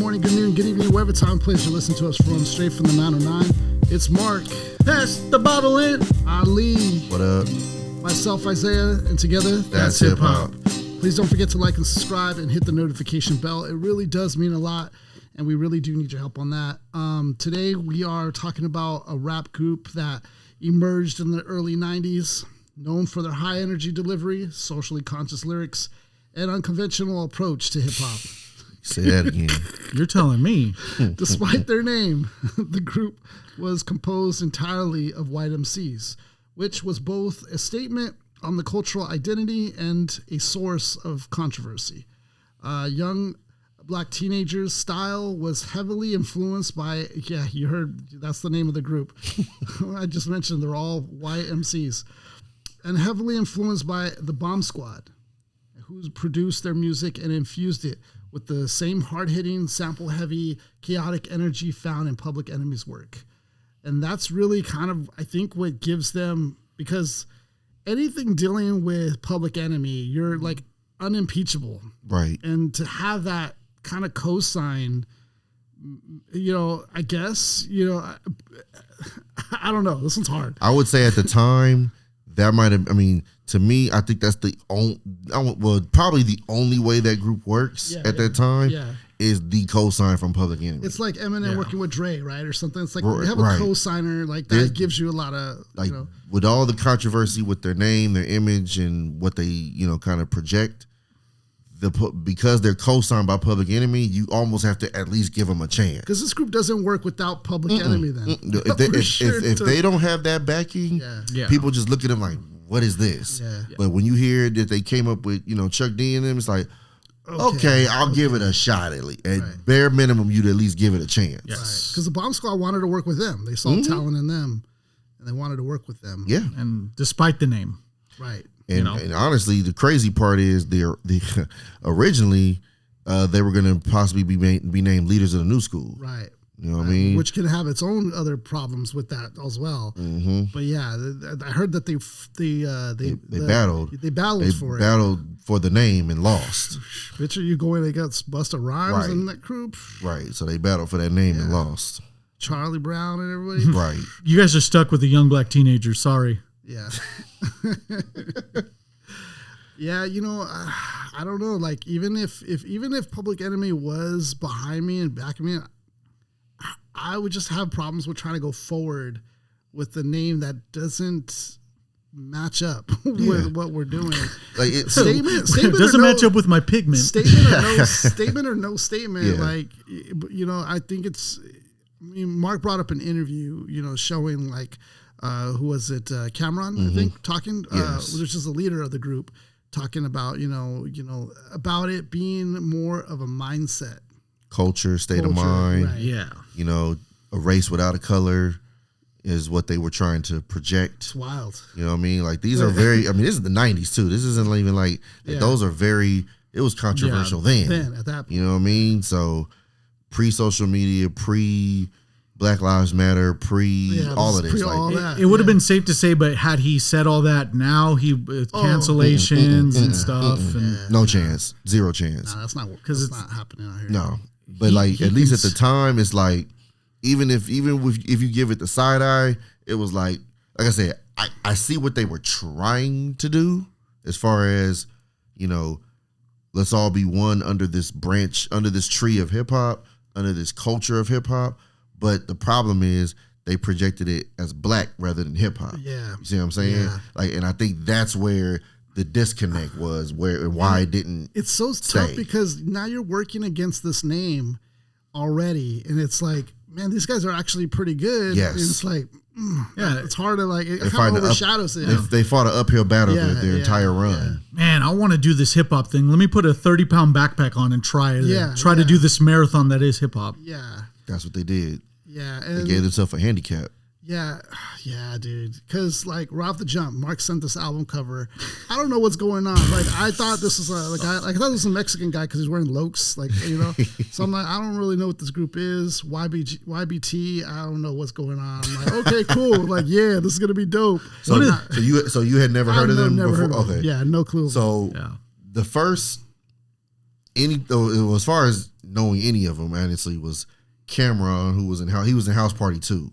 morning, good noon, good evening, wherever time plays you listen to us from, straight from the 909. It's Mark. Pass the bottle in. Ali. What up? Myself, Isaiah, and together, That's hip hop. Please don't forget to like and subscribe and hit the notification bell. It really does mean a lot, and we really do need your help on that. Today, we are talking about a rap group that emerged in the early 90s, known for their high energy delivery, socially conscious lyrics, and unconventional approach to hip hop. Say that again. You're telling me. Despite their name, the group was composed entirely of white MCs, which was both a statement on the cultural identity and a source of controversy. Young black teenagers' style was heavily influenced by, you heard, that's the name of the group. I just mentioned they're all white MCs. And heavily influenced by the Bomb Squad, who produced their music and infused it with the same hard-hitting, sample-heavy, chaotic energy found in Public Enemy's work. And that's really kind of, I think, what gives them, because anything dealing with Public Enemy, you're like unimpeachable. Right. And to have that kind of cosign, I guess, I don't know. This one's hard. I would say at the time, that might have, to me, I think that's probably the only way that group works at that time is the cosign from Public Enemy. It's like Eminem working with Dre, right? Or something. It's like Right, you have a cosigner, like that gives you a lot of, with all the controversy with their name, their image, and what they, kind of project, because they're co-signed by Public Enemy, you almost have to at least give them a chance. Because this group doesn't work without Public Enemy then. If they don't have that backing, people just look at them like, what is this? Yeah. But when you hear that they came up with, Chuck D and them, it's like, okay, I'll give it a shot at least. At bare minimum, you'd at least give it a chance. Yes. Because the Bomb Squad wanted to work with them. They saw talent in them, and they wanted to work with them. Yeah. And despite the name. Right. And honestly, the crazy part is originally they were going to possibly be named leaders of the new school. Right. You know what I mean? Which can have its own other problems with that as well. Mm-hmm. But yeah, I heard that they battled. They battled for the name and lost. Picture you going against Busta Rhymes in that group. Right. So they battled for that name and lost. Charlie Brown and everybody. Right. You guys are stuck with the young black teenagers. Sorry. Yeah. Yeah, I don't know. Like even if Public Enemy was behind me and backing me, I would just have problems with trying to go forward with the name that doesn't match up with what we're doing. Like statement doesn't match up with my pigment. Statement or no statement. Yeah. Like, I think it's. Mark brought up an interview, showing like, who was it? Cameron, I think, talking, which is the leader of the group, talking about about it being more of a mindset. Culture, state of mind. Right. Yeah. A race without a color is what they were trying to project. It's wild. You know what I mean? Like these are very, this is the 90s too. This isn't even like, those are very, it was controversial then. At that point. You know what I mean? So pre-social media, pre-Black Lives Matter, all of this. That. It would have been safe to say, but had he said all that now, cancellations and stuff. And no chance. Zero chance. Nah, that's not happening out here. No. But at least at the time, it's like, even if you give it the side eye, it was like I said, I see what they were trying to do as far as, let's all be one under this branch, under this tree of hip hop, under this culture of hip hop. But the problem is they projected it as black rather than hip hop. Yeah. You see what I'm saying? Yeah. And I think that's where the disconnect was, why it didn't. It's so tough because now you're working against this name already, and it's like, man, these guys are actually pretty good. Yes. And it's like, it's hard to it kind of overshadows it. They fought an uphill battle their entire run. Yeah. Man, I want to do this hip hop thing. Let me put a 30-pound backpack on and try to do this marathon that is hip hop. Yeah. That's what they did. Yeah. They gave themselves a handicap. Yeah, dude. Because right off the jump, Mark sent this album cover. I don't know what's going on. Like I thought this was I thought this was a Mexican guy because he's wearing Lokes, So I'm like, I don't really know what this group is. YBT. I don't know what's going on. I'm like, okay, cool. Like, yeah, this is gonna be dope. So you had never heard of them before? Okay. Yeah, no clue. So the first as far as knowing any of them, honestly, was Cameron, who was in House Party 2.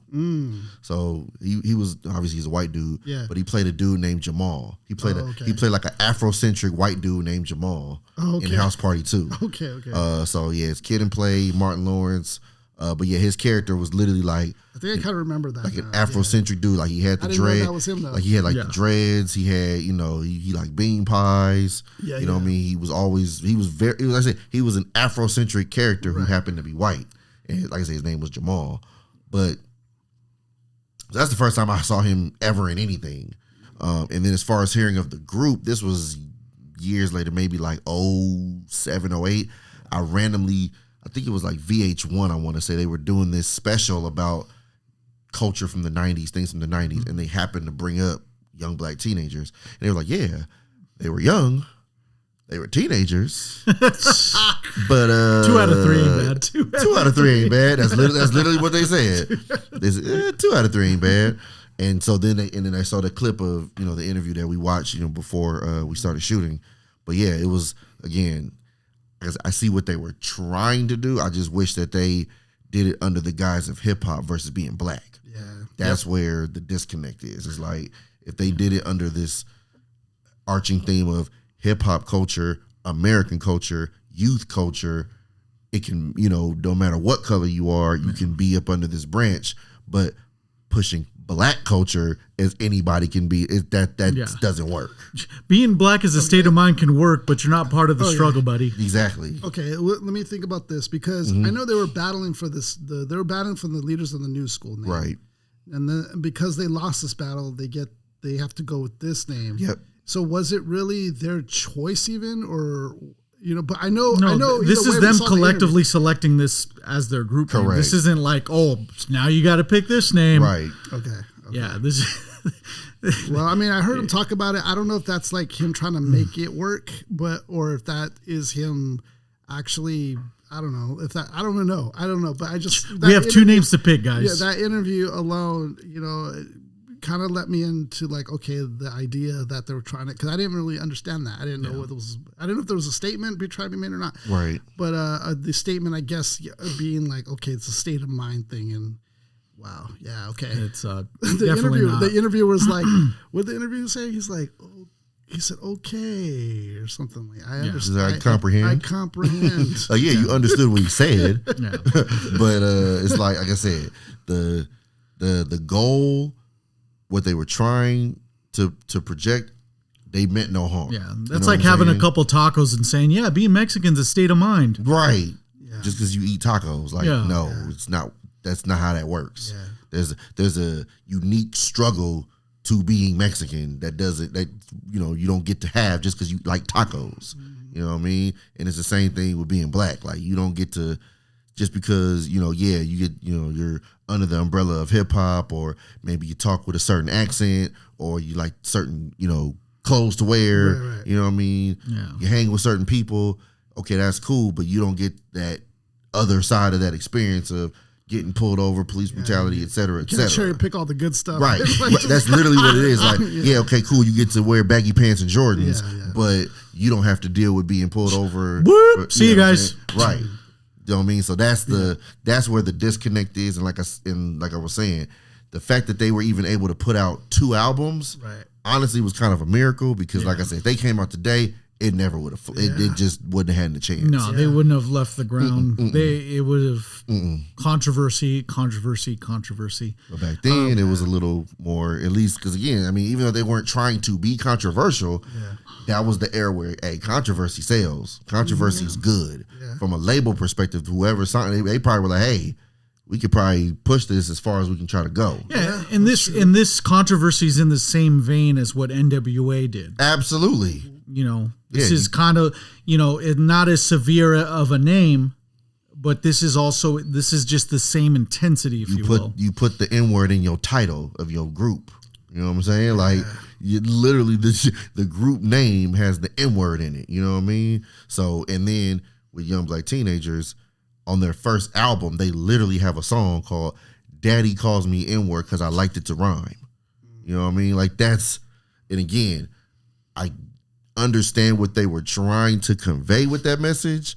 So he was obviously he's a white dude, but he played a dude named Jamal. He played like an Afrocentric white dude named Jamal in House Party 2. Okay. So yeah, it's Kid and Play, Martin Lawrence. But yeah, his character was literally like I think I kind of remember that. Like an Afrocentric dude. Like he had the dread. That was him though. Like he had like the dreads. He had, he liked bean pies. Yeah, you know what I mean? He was an Afrocentric character who happened to be white. And like I said, his name was Jamal. But that's the first time I saw him ever in anything. And then as far as hearing of the group, this was years later, maybe like 07, 08. I think it was like VH1, I want to say. They were doing this special about culture from the 90s, things from the 90s, and they happened to bring up young black teenagers. And they were like, yeah, they were young. They were teenagers. But 2 out of 3 ain't bad. 2 out of 3 ain't bad. That's literally what they said. They said, 2 out of 3 ain't bad. And so then I saw the clip of, the interview that we watched, before we started shooting. But yeah, it was, again, I see what they were trying to do. I just wish that they did it under the guise of hip hop versus being black. Yeah. That's where the disconnect is. It's like if they did it under this arching theme of hip hop culture, American culture, youth culture, it can, no matter what color you are, you can be up under this branch, but pushing black culture as anybody can be, doesn't work. Being black as a state of mind can work, but you're not part of the struggle, buddy. Exactly. Okay, let me think about this because I know they were battling for this. They were battling for the leaders of the new school name, right? And then because they lost this battle, they have to go with this name. Yep. So was it really their choice, even, or? But I know this is them collectively selecting this as their group name. This isn't like, now you got to pick this name. Right. Okay. Yeah. This. Well, I mean, I heard him talk about it. I don't know if that's like him trying to make it work, or if that is him actually. I don't know if that. I don't know. But I just we have 2 names to pick, guys. Yeah, that interview alone, kind of let me into like, okay, the idea that they were trying to, because I didn't really understand that. I didn't know what it was. I didn't know if there was a statement trying to be made or not. Right. But the statement, I guess, being like, okay, it's a state of mind thing, and wow, yeah, okay. It's the definitely interview. not. The interviewer was like, what did the interviewer say? He's like, he said, okay, or something like. I understand. I comprehend. I comprehend. You understood what he said. But it's like I said, the goal. What they were trying to project, they meant no harm. Yeah, that's like having a couple tacos and saying, being Mexican's a state of mind. Right. Yeah. Just because you eat tacos. Like, it's not. That's not how that works. Yeah. There's a unique struggle to being Mexican that you don't get to have just because you like tacos. Mm-hmm. You know what I mean? And it's the same thing with being black. Like, you don't get to, just because, you get, you're under the umbrella of hip hop, or maybe you talk with a certain accent, or you like certain, clothes to wear, right. You know what I mean? Yeah. You hang with certain people. Okay, that's cool, but you don't get that other side of that experience of getting pulled over, police brutality, et cetera, et cetera. Cherry pick all the good stuff. Right. That's literally what it is. Like, okay, cool. You get to wear baggy pants and Jordans, but you don't have to deal with being pulled over. Whoop. See you guys. Right. You know what I mean? So that's that's where the disconnect is. And like I was saying, the fact that they were even able to put out 2 albums, honestly, was kind of a miracle, because like I said, if they came out today, it never would have. It just wouldn't have had a chance. No, they wouldn't have left the ground. It would have controversy. But back then, it was a little more, at least, because again, I mean, even though they weren't trying to be controversial, that was the era where, controversy sells. Controversy is good. From a label perspective, whoever signed, they probably were like, hey, we could probably push this as far as we can try to go. Yeah, and this controversy is in the same vein as what NWA did. Absolutely. This is kind of, not as severe of a name, but this is just the same intensity, if you will. You put the N-word in your title of your group. You know what I'm saying? Like, you literally, the group name has the N-word in it. You know what I mean? So, and then with Young Black Teenagers, on their first album, they literally have a song called Daddy Calls Me N-word because I liked it to rhyme. You know what I mean? Like, that's, and again, understand what they were trying to convey with that message,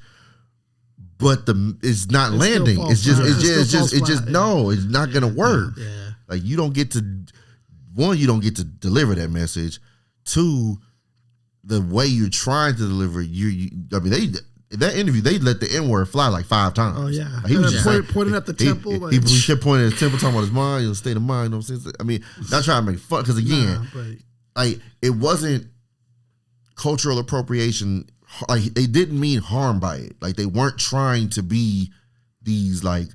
but it's not landing. It's just no, it's not gonna work. Yeah. Like you don't get to deliver that message. Two, the way you're trying to deliver it, that interview, they let the N-word fly like 5 times. Oh, yeah. Like, he was just pointing at the temple. He kept pointing at the temple, talking about his mind, his state of mind. You know what I'm saying? I mean, not trying to make fun, because again, like it wasn't cultural appropriation. Like they didn't mean harm by it. Like they weren't trying to be these like,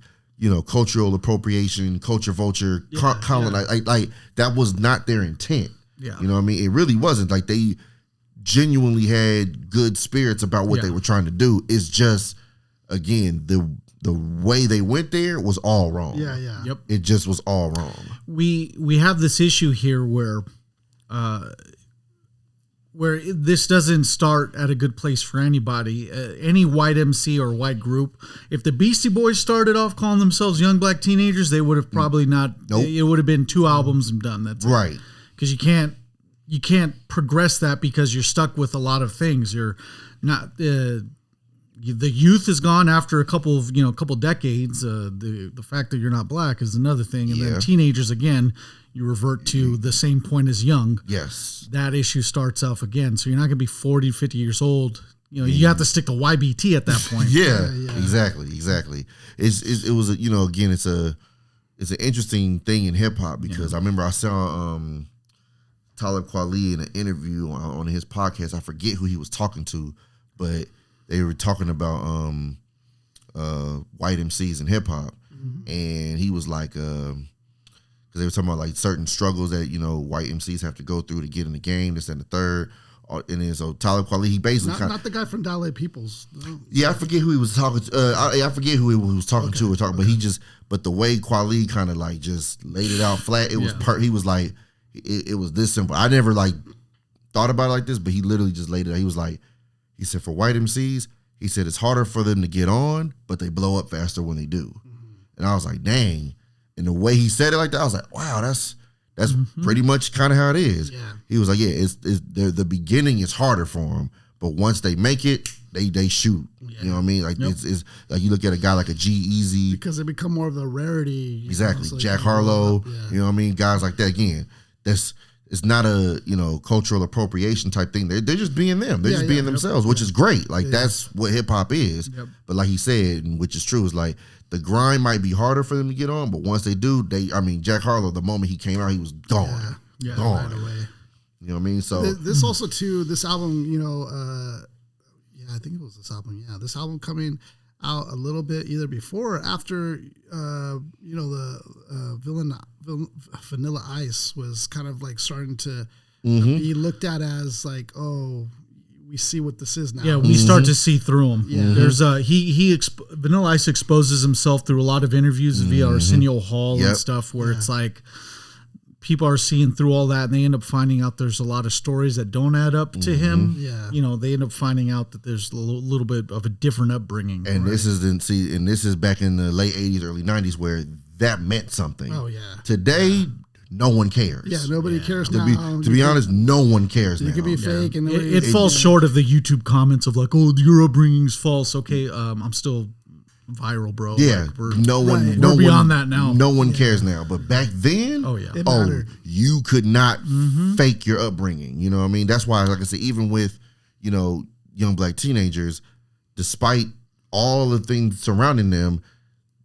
cultural appropriation, culture vulture, colonize. Like that was not their intent. Yeah. You know what I mean? It really wasn't. Like they genuinely had good spirits about what they were trying to do. It's just, again, the way they went there was all wrong. Yeah. Yep. It just was all wrong. We have this issue here where this doesn't start at a good place for anybody. Any white MC or white group, if the Beastie Boys started off calling themselves Young Black Teenagers, they would have probably not. Nope. It would have been 2 albums and done. That's right. Because you can't progress that because you're stuck with a lot of things. You're not the youth is gone after a couple decades. The fact that you're not black is another thing, and then teenagers again, you revert to the same point as young. Yes, that issue starts off again. So you're not going to be 40, 50 years old. You have to stick to YBT at that point. yeah, exactly. It was again, it's an interesting thing in hip hop because I remember I saw Talib Kweli in an interview on his podcast. I forget who he was talking to, but they were talking about white MCs in hip hop, and he was like, because they were talking about like certain struggles that white MCs have to go through to get in the game, this and the third, and then so Talib Kweli, he basically not the guy from Dale Peoples. No. Yeah, I forget who he was talking to. I forget who he was talking to or talking, but the way Kweli kind of like just laid it out flat, it was he was like. It was this simple. I never like thought about it like this, but he literally just laid it out. He was like, he said, for white MCs, he said it's harder for them to get on, but they blow up faster when they do. And I was like, dang. And the way he said it like that, I was like, wow, that's pretty much kind of how it is. Yeah. He was like, yeah, it's the beginning is harder for them, but once they make it, they shoot. Yeah. You know what I mean? Like it's like you look at a guy like a G-Eazy. Because they become more of the rarity. Exactly. So Jack Harlow, you know what I mean? Guys like that again. It's not a cultural appropriation type thing. They're just being them. They're just being themselves, which is great. Like that's what hip hop is. Yep. But like he said, and which is true, is like the grind might be harder for them to get on, but once they do, Jack Harlow, the moment he came out, he was gone. Yeah, gone. Right away. You know what I mean? So this also too, this album, I think it was this album. Yeah, this album coming out a little bit either before or after, Vanilla Ice was kind of like starting to be looked at as like, oh, we see what this is now. Yeah, we start to see through him. Yeah. There's Vanilla Ice exposes himself through a lot of interviews via Arsenio Hall and stuff where it's like people are seeing through all that and they end up finding out there's a lot of stories that don't add up to him. Yeah. They end up finding out that there's a little bit of a different upbringing. And this is back in the late 80s, early 90s where that meant something. Oh yeah. Today, no one cares. Yeah, nobody cares now. To be honest, no one cares now. You could be fake and it falls short of the YouTube comments of like, oh, your upbringing's false. Okay, I'm still viral, bro. Yeah, like we're beyond that now. No one cares now. But back then, you could not fake your upbringing. You know what I mean? That's why, like I said, even with young black teenagers, despite all the things surrounding them,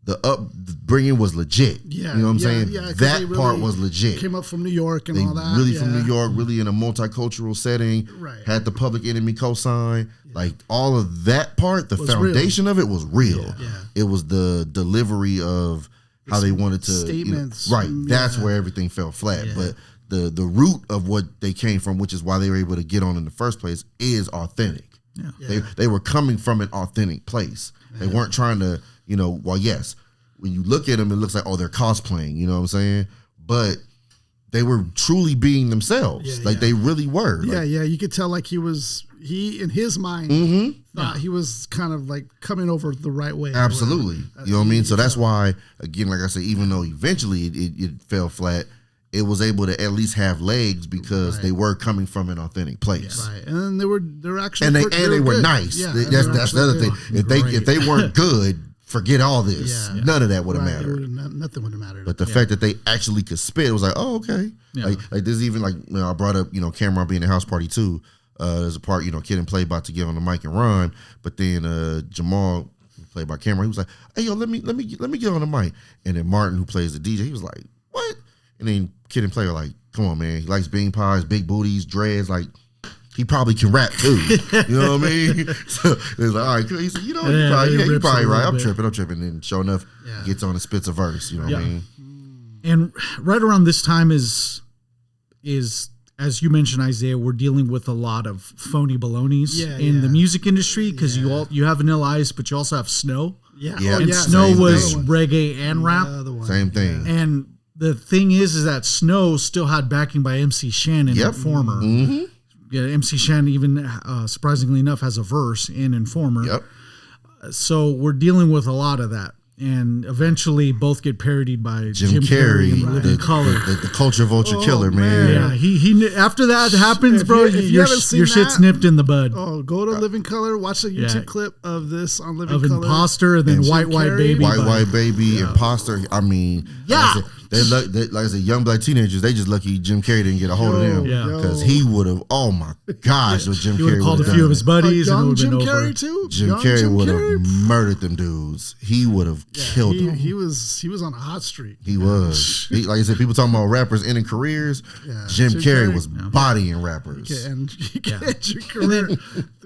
the upbringing was legit. Yeah, you know what I'm saying? Yeah, that really part was legit. Came up from New York and all that. Really from New York, really in a multicultural setting. Right. Had the Public Enemy cosign. Yeah. Like all of that part, the foundation of it was real. Yeah. It was the delivery of how they wanted to statements. That's where everything fell flat. Yeah. But the root of what they came from, which is why they were able to get on in the first place, is authentic. Yeah. They were coming from an authentic place. Yeah. They weren't trying to, yes, when you look at them, it looks like, they're cosplaying, you know what I'm saying? But they were truly being themselves. They really were. Yeah, you could tell like he in his mind thought he was kind of like coming over the right way. Absolutely. You know what I mean? So that's why, again, like I said, even though eventually it fell flat, it was able to at least have legs because they were coming from an authentic place. Right, and they were actually they were nice. Yeah, that's the other thing. If they weren't good, forget all this. Yeah. None of that would have mattered. Nothing would have mattered. But the fact that they actually could spit, it was like, oh, okay. Yeah. Like there's even like, I brought up, Cameron being in house party too. There's a part, Kid and Play about to get on the mic and run, but then Jamal, played by Cameron, he was like, hey yo, let me get on the mic. And then Martin, who plays the DJ, he was like, what? And then Kid and Play are like, come on, man. He likes bean pies, big booties, dreads, like. He probably can rap too. You know what I mean? So it's like, all right, cool. He said, you're probably right. I'm tripping. And then sure enough, he gets on and spits a verse. You know what I mean? And right around this time is as you mentioned, Isaiah, we're dealing with a lot of phony balonies in the music industry because you have Vanilla Ice, but you also have Snow. And Snow was reggae and rap. Same thing. And the thing is that Snow still had backing by MC Shan and Informer. Mm-hmm. Yeah, MC Shan even surprisingly enough has a verse in Informer. Yep. So we're dealing with a lot of that. And eventually both get parodied by Jim Carrey and Living Color. The culture vulture killer, man. Yeah, he after that happens, bro, your shit's nipped in the bud. Oh, go to Living Color, watch the YouTube clip of this on Living Color. Of Imposter, and then White Baby. White Baby, Imposter. I mean, like I said, young black teenagers, they just lucky Jim Carrey didn't get a hold of them. Because he would have, oh my gosh, what Jim Carrey would have called a few of his buddies. And Jim Carrey too? Jim Carrey would have murdered them dudes. He would have killed them. He was on a hot streak. He was. Like I said, people talking about rappers ending careers. Jim Carrey was bodying rappers. You can end your career.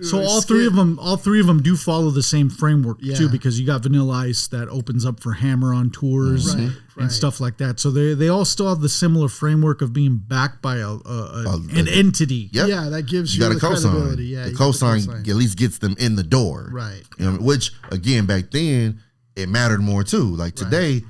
So all three of them do follow the same framework too, because you got Vanilla Ice that opens up for Hammer on tours and stuff like that. So they all still have the similar framework of being backed by an entity. Yep. Yeah, that gives you the credibility. Yeah, the cosign at least gets them in the door. Right. Which again, back then it mattered more too. Like today,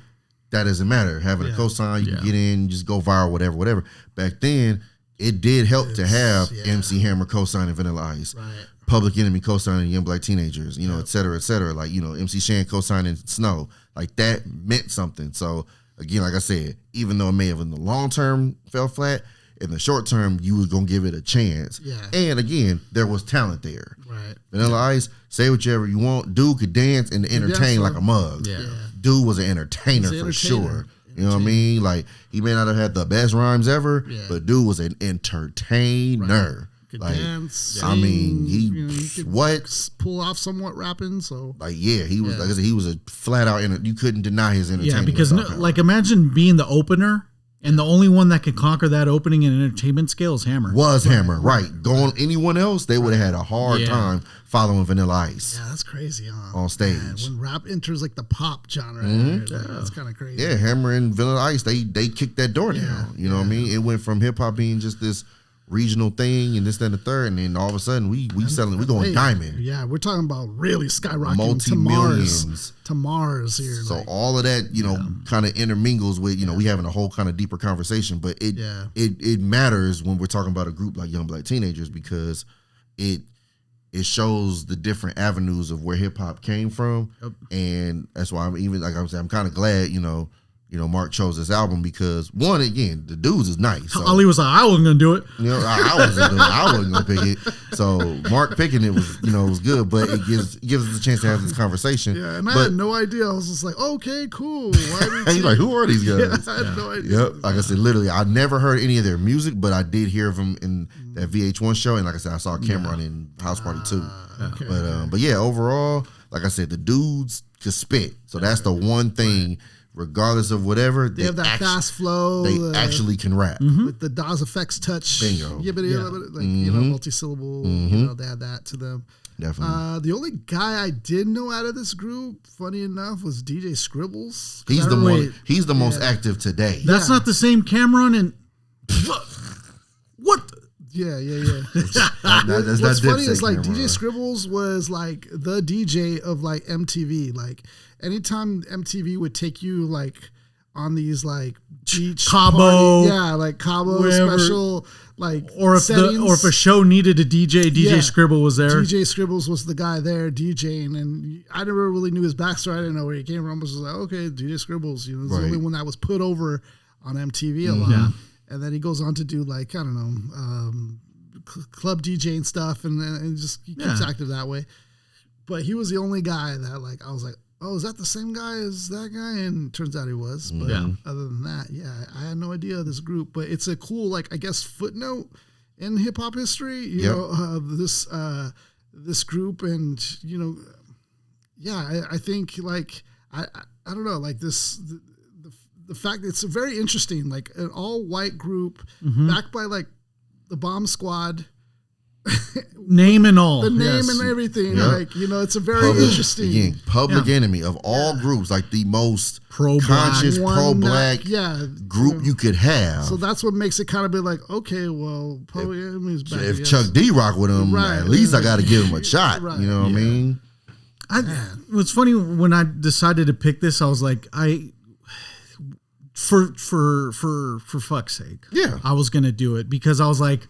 that doesn't matter. Having a cosign, you can get in, just go viral, whatever. Back then, it did help to have MC Hammer cosigning Vanilla Ice. Right. Public Enemy co-signing Young Black Teenagers, et cetera, et cetera. Like, MC Shan co-signing Snow. Like, that meant something. So, again, like I said, even though it may have in the long term fell flat, in the short term, you was going to give it a chance. Yeah. And, again, there was talent there. Right. Vanilla Ice, say whatever you want. Dude could dance and entertain like a mug. Yeah. Dude was an entertainer for sure. You know what I mean? Like, he may not have had the best rhymes ever, but dude was an entertainer. Like, dance, sing, I mean, he could pull off somewhat rapping. So, like, he was like I said, he was a flat out. You couldn't deny his entertainment. Yeah, because imagine being the opener, and the only one that could conquer that opening in entertainment scale is Hammer. Hammer, right? Going anyone else, they would have had a hard time following Vanilla Ice. Yeah, that's crazy, huh? On stage, when rap enters like the pop genre, that's kind of crazy. Yeah, Hammer and Vanilla Ice, they kicked that door down. You know what I mean? It went from hip hop being just this regional thing and this, that, and the third, and then all of a sudden we going diamond. Yeah, we're talking about really skyrocketing multi-millions to Mars here. So all of that, kind of intermingles with, we having a whole kind of deeper conversation, but it matters when we're talking about a group like Young Black Teenagers because it shows the different avenues of where hip hop came from, and that's why I'm even like I'm saying I'm kind of glad, Mark chose this album because one, again, the dudes is nice. So, Ali was like, I wasn't gonna do it. I wasn't gonna pick it. So Mark picking it was, was good, but it gives us a chance to have this conversation. Yeah, and I had no idea. I was just like, okay, cool. He's like, who are these guys? I had no idea. Yep. Like I said, literally, I never heard any of their music, but I did hear of them in that VH1 show, and like I said, I saw Cameron in House Party too. Okay. But yeah, overall, like I said, the dudes could spit. So that's the one thing. Regardless of whatever, they have that fast flow. They actually can rap with the DAWs effects touch. Bingo. Multi-syllable. They had that to them. Definitely. The only guy I did know out of this group, funny enough, was DJ Scribbles. He's the most active today. That's not the same Cameron and what? Yeah. What's funny is like DJ Scribbles was like the DJ of like MTV. Like anytime MTV would take you like on these like beach Cabo, like Cabo special, like or if a show needed a DJ Scribble was there. DJ Scribbles was the guy there DJing, and I never really knew his backstory. I didn't know where he came from. I was just like, okay, DJ Scribbles, the only one that was put over on MTV a lot. Yeah. and then he goes on to do like, I don't know, club DJing stuff, and just he keeps active that way. But he was the only guy that like I was like, oh, is that the same guy as that guy? And turns out he was. But other than that, I had no idea of this group. But it's a cool, like, I guess, footnote in hip hop history. You know, this group, and you know, I think like I don't know, like this the fact that it's very interesting, like an all white group backed by like the Bomb Squad. Name and all. The name and everything. Like, you know, it's a very interesting. Again, public enemy of all groups, like the most conscious, pro-black group you could have. So that's what makes it kind of be like, okay, well, public enemy is back. If Chuck D rock with him, at least I got to give him a shot. You know what I mean? What's funny, when I decided to pick this, I was like, for fuck's sake, I was gonna do it because I was like,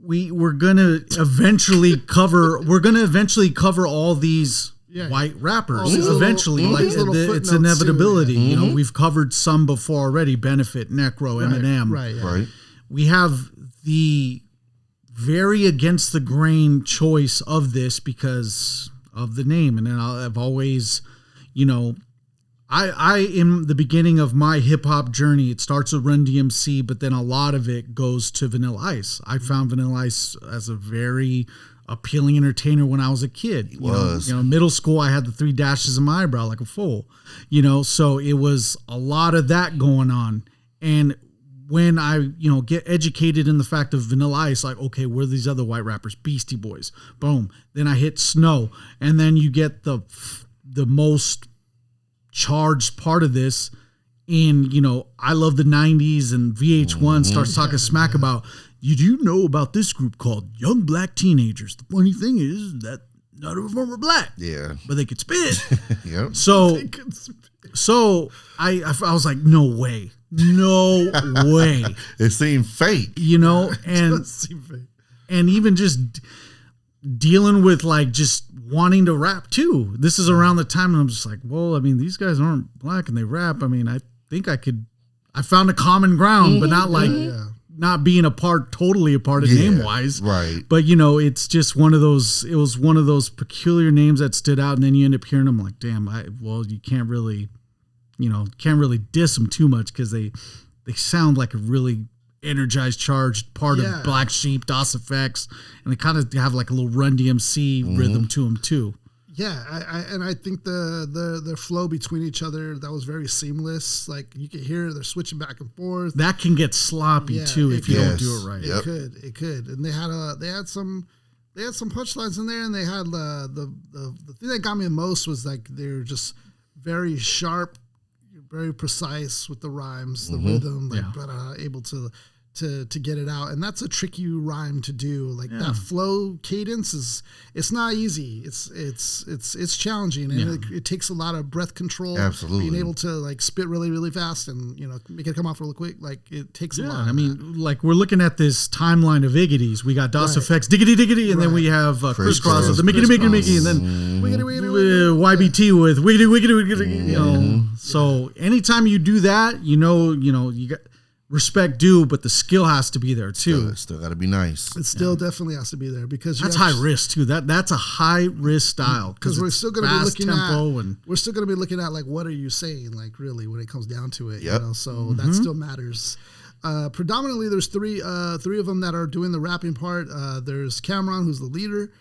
we're gonna eventually cover all these white rappers eventually. Like it's inevitability. You know, we've covered some before already. Benefit, Necro, Eminem. Right. We have the very against the grain choice of this because of the name, and then I've always, you know, I in the beginning of my hip hop journey, it starts with Run DMC, but then a lot of it goes to Vanilla Ice. I found Vanilla Ice as a very appealing entertainer when I was a kid. You know, middle school, I had the 3 dashes in my eyebrow like a fool. You know, so it was a lot of that going on. And when I, you know, get educated in the fact of Vanilla Ice, like, okay, where are these other white rappers? Beastie Boys. Boom. Then I hit Snow. And then you get the most charged part of this in, you know, I love the 90s, and VH1 starts talking smack about, you know about this group called Young Black Teenagers. The funny thing is that none of them were black. Yeah. But they could spit. Yep. So I was like, no way. No way. It seemed fake. You know, and even just dealing with like just wanting to rap too. This is around the time and I'm just like, well, I mean, these guys aren't black and they rap. I mean, I think I found a common ground, but not like not being totally a part of name wise. Right. But you know, it's just it was one of those peculiar names that stood out, and then you end up hearing them like, damn, you can't really diss them too much because they sound like a really energized, charged part of Black Sheep, DOS Effects, and they kind of have like a little Run DMC rhythm to them too. Yeah, I think the flow between each other, that was very seamless. Like you could hear they're switching back and forth. That can get sloppy too if you don't do it right. It could, and they had some punchlines in there, and they had the thing that got me the most was like they're just very sharp, very precise with the rhymes, the rhythm, but able to get it out. And that's a tricky rhyme to do. Like that flow cadence it's not easy. It's challenging, and it takes a lot of breath control. Absolutely. Being able to like spit really, really fast and, you know, make it come off really quick. Like it takes a lot. I mean, like we're looking at this timeline of Iggities. We got DOS Effects, Diggity, and then we have Crisscross with the Mickey, and then YBT with Wiggity, you know. So anytime you do that, you know, you got respect due, but the skill has to be there too. Still got to be nice. It still definitely has to be there because that's high risk too. That's a high risk style because we're still going to be looking at like, what are you saying, like really when it comes down to it. You know, so that still matters. Predominantly, there's three of them that are doing the rapping part. There's Cameron, who's the leader,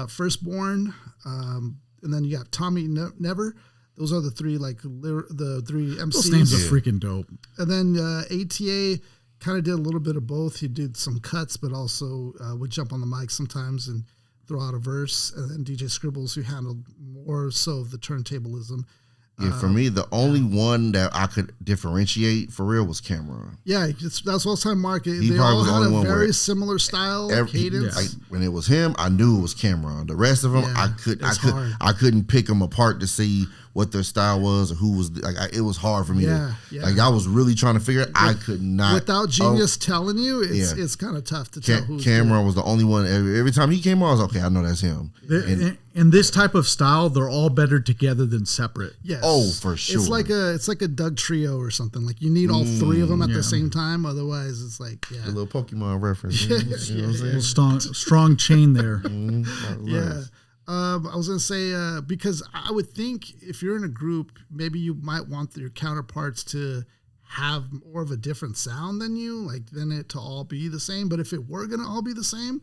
Firstborn, and then you got Tommy Never. Those are the three, like the three MCs. Those names are freaking dope. And then ATA kind of did a little bit of both. He did some cuts, but also would jump on the mic sometimes and throw out a verse. And then DJ Scribbles, who handled more so of the turntablism. Yeah, for me, the only one that I could differentiate for real was Cameron. Yeah, that's what I was telling Mark. They all had a very similar style, cadence. Like, when it was him, I knew it was Cameron. The rest of them, I couldn't pick them apart to see what their style was or who was like. It was hard for me. Like I was really trying to figure it. I could not without Genius telling you. It's kind of tough to tell. Cameron was the only one. Every time he came on, I was okay. I know that's him. And this type of style, they're all better together than separate. Yes. Oh, for sure. It's like a Doug trio or something. Like you need all three of them at the same time. Otherwise, it's like a little Pokemon reference. You know what I'm saying? Strong chain there. I was gonna say because I would think if you're in a group, maybe you might want your counterparts to have more of a different sound than you, like than it to all be the same. But if it were gonna all be the same,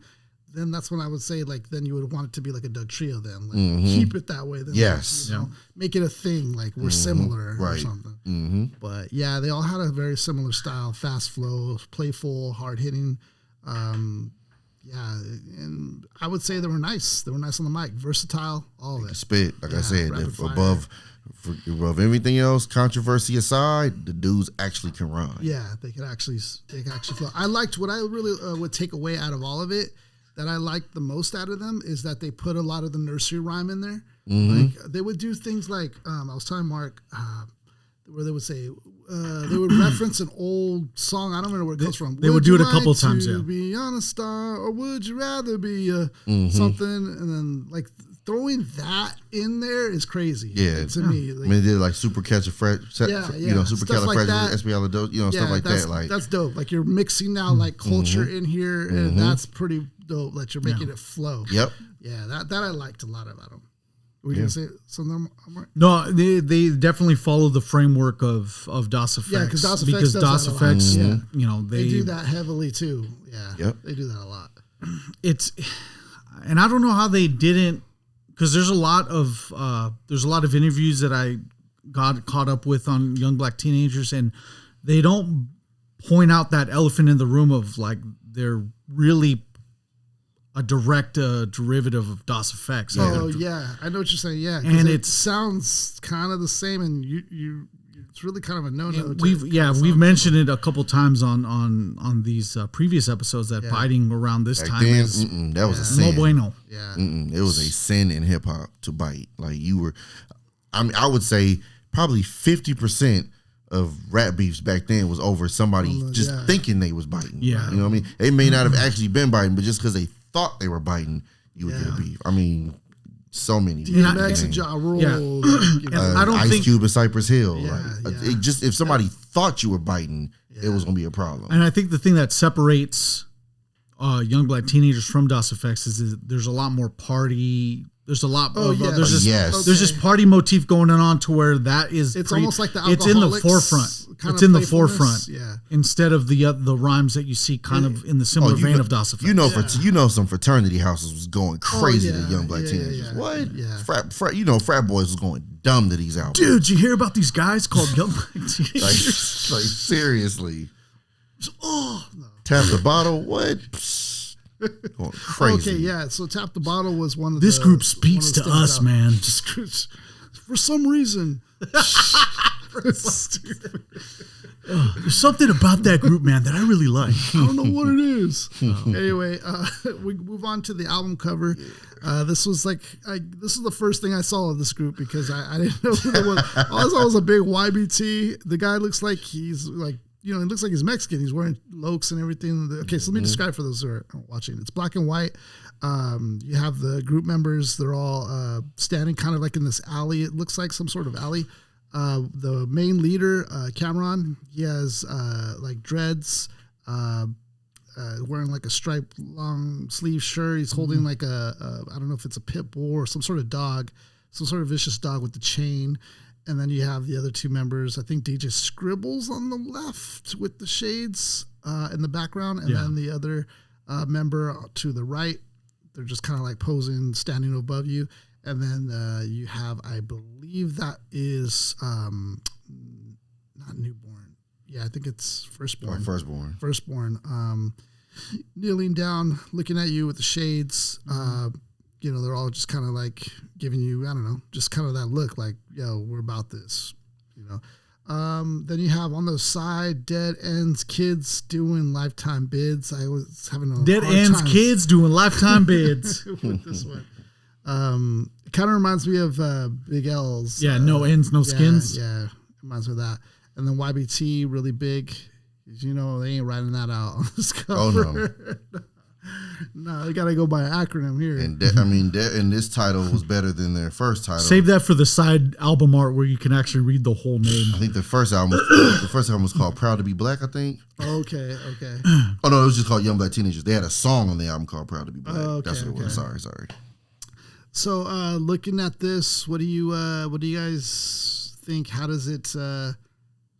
then that's when I would say like then you would want it to be like a Doug trio. Then like, keep it that way. Then yes, like, make it a thing. Like we're similar or something. But yeah, they all had a very similar style: fast flow, playful, hard hitting. Yeah, and I would say they were nice. They were nice on the mic, versatile, all of it. Spit, like I said, if above everything else, controversy aside, the dudes actually can run. Yeah, they can actually flow. I liked what I really would take away out of all of it. That I liked the most out of them is that they put a lot of the nursery rhyme in there. Like they would do things like I was telling Mark where they would say. They would reference an old song. I don't remember where it comes from. They would do it a couple times. Yeah. Be on a star, or would you rather be something? And then like throwing that in there is crazy. Yeah, to me. Like, I mean, they did like super supercalifragilisticexpialidocious, stuff like that. Like that's dope. Like you're mixing now like culture in here, and that's pretty dope. That you're making it flow. Yep. Yeah, that I liked a lot about them. Were you gonna say something? No, they definitely follow the framework of DOS Effects. Yeah, because DOS Effects, they do that heavily too. Yeah, they do that a lot. And I don't know how they didn't, because there's a lot of interviews that I got caught up with on Young Black Teenagers, and they don't point out that elephant in the room of like they're really a direct derivative of DOS Effects. Oh yeah, I know what you're saying. Yeah, and it sounds kind of the same, and you it's really kind of a no-no. We've mentioned it a couple times on these previous episodes that biting around this time is that was a sin. No bueno. Yeah, it was a sin in hip hop to bite. Like you were, I would say probably 50% of rap beefs back then was over somebody just thinking they was biting. Yeah, you know what I mean. They may not have actually been biting, but just because they thought they were biting, you would get a beef. I mean, so many. DMX and Ja Rule. Yeah. I don't Ice think Cube and Cypress Hill. It just if somebody thought you were biting, it was gonna be a problem. And I think the thing that separates Young Black Teenagers from DOS Effects is there's a lot more party. There's a lot. There's this party motif going on to where that is. It's almost like the it's in the forefront. It's in the forefront. Yeah. Instead of the rhymes that you see kind of in the similar vein of DOS Effects. You know, some fraternity houses was going crazy to Young Black Teenagers. What? Yeah. Frat boys was going dumb to these albums. Dude, you hear about these guys called Young Black Teenagers? like seriously. Tap the bottle. What? Going crazy. Okay, yeah. So Tap the Bottle was one of this group speaks to us, man. For some reason. There's something about that group, man, that I really like. I don't know what it is. Anyway, we move on to the album cover. This was the first thing I saw of this group because I didn't know who it was. All I saw was a big YBT. The guy looks like he's like, he looks like he's Mexican. He's wearing lokes and everything. Okay, so let me describe for those who are watching. It's black and white. You have the group members. They're all standing kind of like in this alley. It looks like some sort of alley. The main leader, Cameron, he has like dreads, wearing like a striped long sleeve shirt. He's holding like I don't know if it's a pit bull or some sort of dog, some sort of vicious dog with the chain. And then you have the other two members. I think DJ Scribbles on the left with the shades in the background. And then the other member to the right, they're just kind of like posing, standing above you. And then you have, I believe that is not newborn. Yeah, I think it's firstborn. Firstborn. Kneeling down, looking at you with the shades. They're all just kind of like giving you, I don't know, just kind of that look like, yo, we're about this, Then you have on the side, Dead Ends Kids doing Lifetime Bids. I was having a Dead Ends Kids doing Lifetime Bids with this one. It kind of reminds me of Big L's. Yeah, no ends, no skins. Yeah, reminds me of that. And then YBT, really big. You know, they ain't writing that out on this cover. Oh, no. No, they got to go by an acronym here. And and this title was better than their first title. Save that for the side album art where you can actually read the whole name. I think the first album was called Proud to Be Black, I think. Okay. Oh, no, it was just called Young Black Teenagers. They had a song on the album called Proud to Be Black. Okay, That's what it was. Sorry. So, looking at this, what do you guys think? How does it?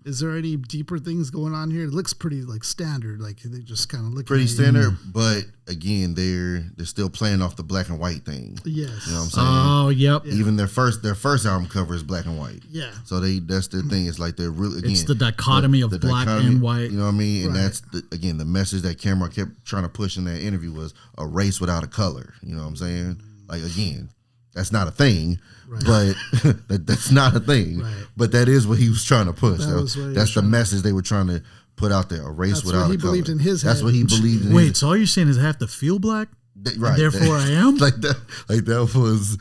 Is there any deeper things going on here? It looks pretty like standard. Like they just kind of look pretty standard, but again, they're still playing off the black and white thing. Yes, you know what I'm saying. Oh, yep. Even their first album cover is black and white. Yeah. So that's their thing. It's like they're really it's the dichotomy of black and white. You know what I mean? And that's the message that Cameron kept trying to push in that interview was a race without a color. You know what I'm saying? Like again, that's not a thing. Right. But that's not a thing. Right. But that is what he was trying to push. That's the message they were trying to put out there. A race without a color. That's what he believed in his head. That's what he believed in. Wait, so all you're saying is I have to feel black? Right. Therefore I am? Like that was,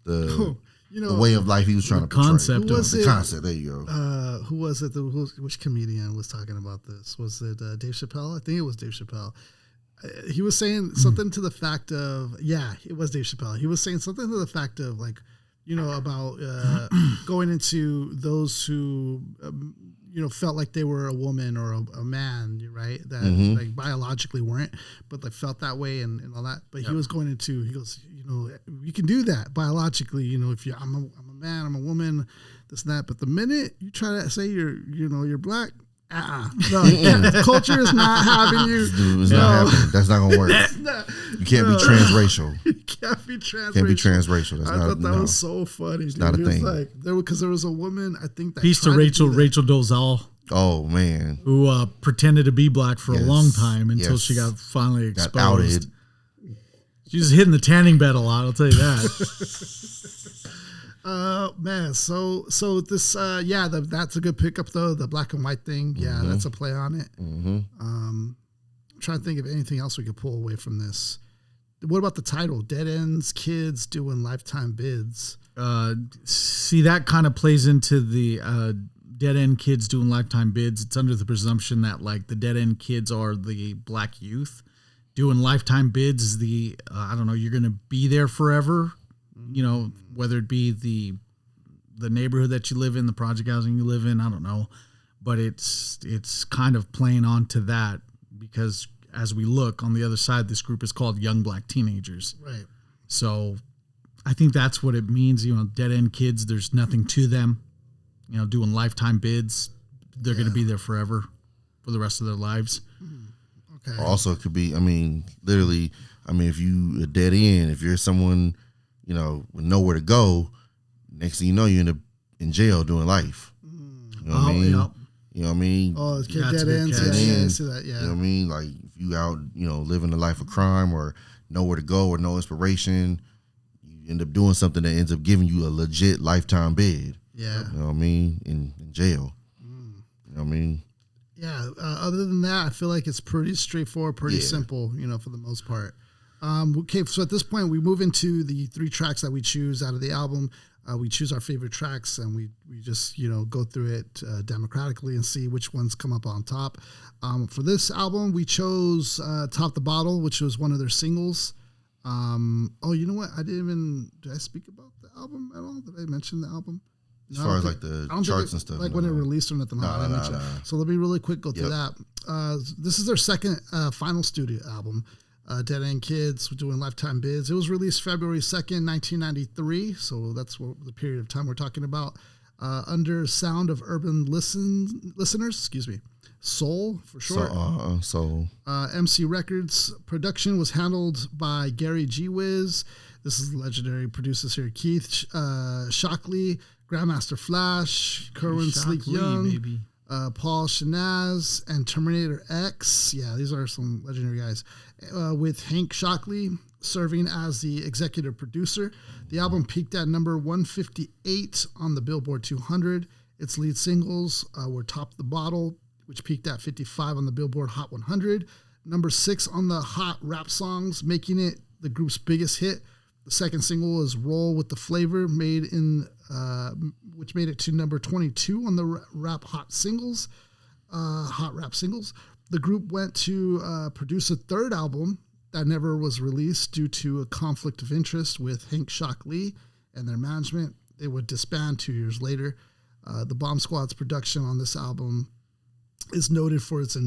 the way of life he was trying to portray. The concept. There you go. Who was it? Which comedian was talking about this? Was it Dave Chappelle? I think it was Dave Chappelle. He was saying something to the fact of, it was Dave Chappelle. He was saying something to the fact of like, about going into those who, felt like they were a woman or a man, right? That like biologically weren't, but like felt that way and all that. But he was going into, he goes, you can do that biologically, if I'm a man, I'm a woman, this and that. But the minute you try to say you're black, no, culture is not having you. It's not happening. That's not gonna work. You can't be transracial. You can't be transracial. That's I thought that was so funny. Dude. Not a thing. Like because there was a woman. I think that peace to Rachel Dolezal. Oh man, who pretended to be black for a long time until she got finally exposed. Got outed. She was hitting the tanning bed a lot. I'll tell you that. Man, so this that's a good pickup though, the black and white thing. Yeah, that's a play on it. I'm trying to think of anything else we could pull away from this. What about the title? Dead Ends Kids Doing Lifetime Bids. See, that kind of plays into the dead end kids doing lifetime bids. It's under the presumption that like the dead end kids are the black youth. Doing lifetime bids is the you're going to be there forever. Whether it be the neighborhood that you live in, the project housing you live in, I don't know. But it's kind of playing on to that because as we look on the other side, this group is called Young Black Teenagers. Right. So I think that's what it means. Dead end kids, there's nothing to them. Doing lifetime bids, they're going to be there forever for the rest of their lives. Okay. Also, it could be, literally, if you a dead end, if you're someone, with nowhere to go, next thing you know, you end up in jail doing life. You know what I mean? Yep. You know what I mean? Oh, it's dead ends. You know what I mean? Like, if you out, living a life of crime or nowhere to go or no inspiration, you end up doing something that ends up giving you a legit lifetime bid. Yeah. You know what I mean? In jail. You know what I mean? Yeah. Other than that, I feel like it's pretty straightforward, pretty simple, for the most part. Okay, so at this point, we move into the 3 tracks that we choose out of the album. We choose our favorite tracks, and we just, go through it democratically and see which ones come up on top. For this album, we chose Top the Bottle, which was one of their singles. You know what? Did I speak about the album at all? Did I mention the album? As far as like the charts and stuff. Like when it released or nothing. No. So let me really quick go through that. This is their second final studio album. Dead End Kids doing lifetime bids. It was released February 2nd, 1993. So that's the period of time we're talking about. Under Sound of Urban Listeners, Soul for short. Soul. MC Records. Production was handled by Gary G. Wiz. This is legendary producers here. Keith Shockley, Grandmaster Flash, Kerwin Sleek Young, Paul Shanaz, and Terminator X. Yeah, these are some legendary guys. With Hank Shockley serving as the executive producer. The album peaked at number 158 on the Billboard 200. Its lead singles were Top the Bottle, which peaked at 55 on the Billboard Hot 100. Number 6 on the Hot Rap Songs, making it the group's biggest hit. The second single is Roll with the Flavor, which made it to number 22 on the Hot Rap Singles. The group went to produce a third album that never was released due to a conflict of interest with Hank Shock Lee and their management. They would disband 2 years later. The Bomb Squad's production on this album is noted for its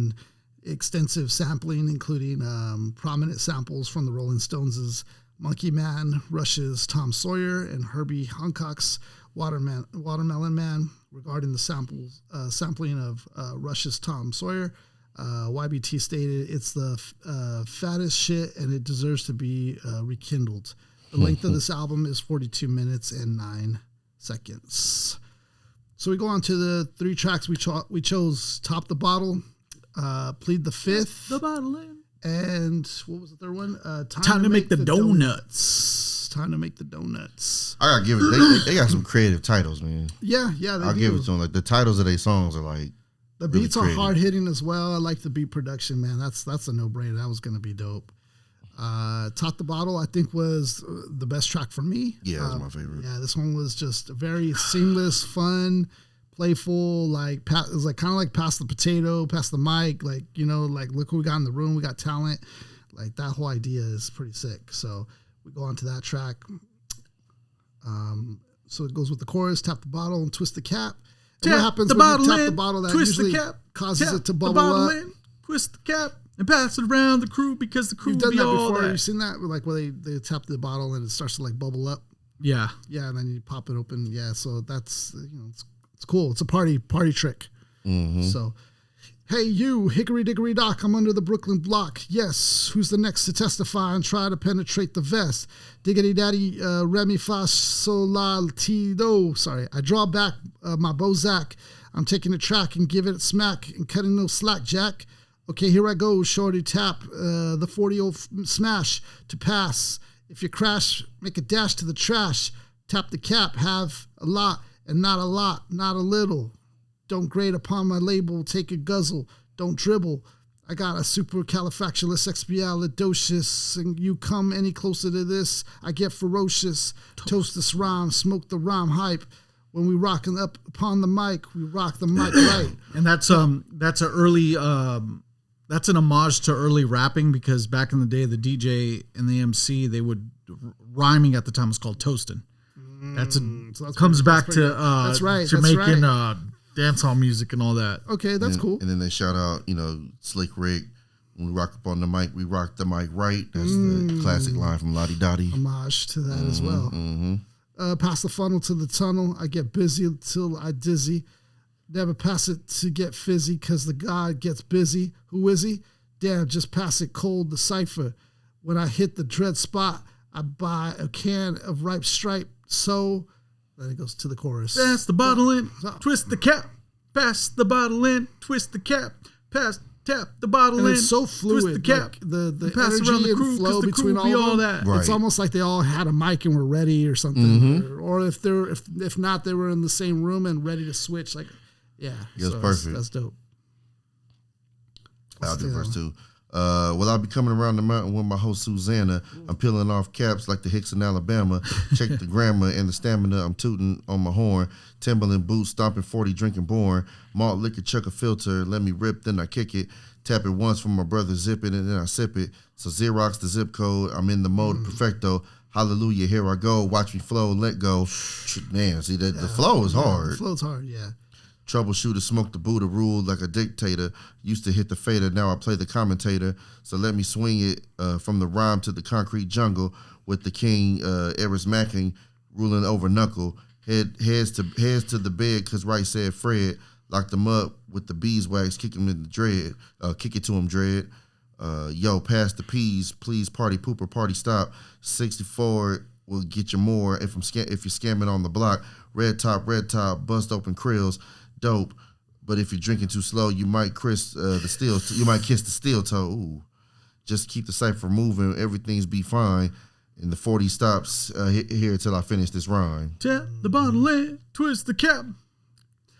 extensive sampling, including prominent samples from the Rolling Stones' Monkey Man, Rush's Tom Sawyer, and Herbie Hancock's Watermelon Man. Regarding the sampling of Rush's Tom Sawyer, YBT stated, "It's the fattest shit and it deserves to be rekindled." The length of this album is 42 minutes and 9 seconds. So we go on to the 3 tracks we chose. Top the Bottle, Plead the Fifth, The Bottle in. And what was the third one? Time to make the donuts. Time to make the donuts. I gotta give it. They got some creative titles, man. Yeah, I'll give it to them. Like the titles of their songs are like the really beats creative. are hard hitting as well. I like the beat production, man. That's a no brainer. That was gonna be dope. Top the Bottle, I think, was the best track for me. Yeah, that was my favorite. Yeah, this one was just very seamless, fun, playful. Like it was like kind of like pass the potato, pass the mic. Like, you know, like look who we got in the room. We got talent. Like that whole idea is pretty sick. So we go on to that track. So it goes with the chorus: tap the bottle and twist the cap. And what happens when you tap the bottle? That twist usually the cap, causes it to the bubble bottle up. in, twist the cap, and pass it around the crew because the crew You've will done be that all before. that. You've seen that, like where they tap the bottle and it starts to like bubble up. Yeah, Yeah, and then you pop it open. Yeah, so that's, you know, it's cool. It's a party trick. Mm-hmm. So, hey you, Hickory Dickory Dock, I'm under the Brooklyn block. Yes, who's the next to testify and try to penetrate the vest? Diggity daddy, Remy Fa Sol La Ti Do. Sorry, I draw back my Bozak. I'm taking the track and give it a smack and cutting no slack, Jack. Okay, here I go, shorty tap, the 40-0 smash to pass. If you crash, make a dash to the trash. Tap the cap, have a lot and not a lot, not a little. Don't grade upon my label, take a guzzle, don't dribble. I got a supercalifragilisticexpialidocious, and you come any closer to this, I get ferocious. Toast this rhyme, smoke the rhyme hype. When we rocking up upon the mic, we rock the mic right. and that's an early that's an homage to early rapping, because back in the day, the DJ and the MC, they would rhyming at the time was called toasting. Comes back to that's right, Jamaican dancehall music and all that. Okay, that's cool. And then they shout out, you know, Slick Rick. When we rock up on the mic, we rock the mic right. That's the classic line from Lottie Dottie. Homage to that as well. Mm-hmm. Pass the funnel to the tunnel. I get busy till I dizzy. Never pass it to get fizzy, because the God gets busy. Who is he? Damn, just pass it cold, the cipher. When I hit the dread spot, I buy a can of ripe stripe. So then it goes to the chorus. Pass the bottle in, twist the cap. Pass the bottle in, twist the cap. Tap the bottle and in. It's so fluid. Twist the cap. Like the pass energy around the crew, and flow the between crew all be of them. that. Right. It's almost like they all had a mic and were ready or something. Or if they're if not, they were in the same room and ready to switch. Like, yeah, It's perfect. That's dope. I'll do verse 2. Well, I'll be coming around the mountain with my host Susanna. I'm peeling off caps like the Hicks in Alabama. Check the grammar and the stamina. I'm tooting on my horn. Timberland boots, stomping 40, drinking born. Malt liquor, chuck a filter. Let me rip, then I kick it. Tap it once for my brother, zip it, and then I sip it. So Xerox the zip code. I'm in the mode perfecto. Hallelujah, here I go. Watch me flow, let go. Man, see, the flow is hard. The flow's hard, yeah. Troubleshooter, smoke the Buddha, rule like a dictator. Used to hit the fader, now I play the commentator. So let me swing it from the rhyme to the concrete jungle with the king, Eris Macking, ruling over knuckle. Heads to the bed, cause Wright said Fred. Locked him up with the beeswax, kick him in the dread. Kick it to him, dread. Yo, pass the peas, please. Party pooper, party stop. 64 will get you more if you're scamming on the block. Red top, bust open krills. Dope, but if you're drinking too slow, you might kiss the steel toe. Ooh. Just keep the cipher moving, everything's be fine. And the 40 stops here till I finish this rhyme. Tap the bottle in, twist the cap.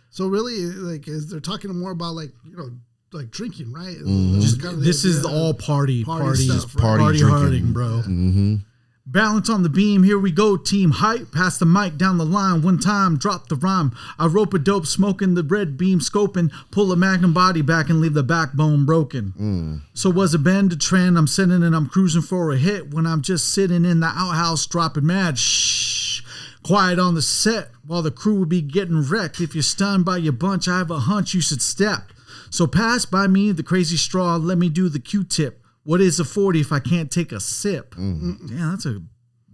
So really, like, they're talking more about like, you know, like drinking, right? Mm-hmm. Just kind of This is all party stuff, right? party drinking. harding, bro. Mm-hmm. Balance on the beam, here we go, team hype. Pass the mic down the line, one time, drop the rhyme. I rope a dope, smoking the red beam, scoping. Pull a magnum body back and leave the backbone broken. So was a bend a trend, I'm sitting and I'm cruising for a hit. When I'm just sitting in the outhouse dropping mad shh. Quiet on the set while the crew would be getting wrecked. If you're stunned by your bunch, I have a hunch you should step. So pass by me the crazy straw, let me do the Q-tip. What is a 40 if I can't take a sip? Yeah, that's a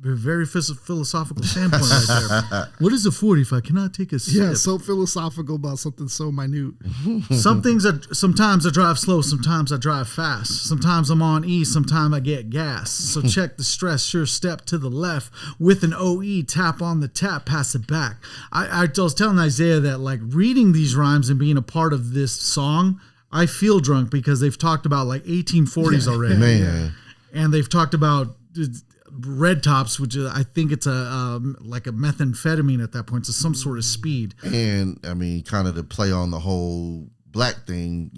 very philosophical standpoint right there. What is a 40 if I cannot take a sip? Yeah, so philosophical about something so minute. Sometimes I drive slow, sometimes I drive fast. Sometimes I'm on E, sometimes I get gas. So check the stress, sure step to the left. With an OE, tap on the tap, pass it back. I was telling Isaiah that like reading these rhymes and being a part of this song, I feel drunk because they've talked about like 1840s already. Man. And they've talked about red tops, which I think it's like a methamphetamine at that point. So some sort of speed. And I mean, kind of to play on the whole black thing,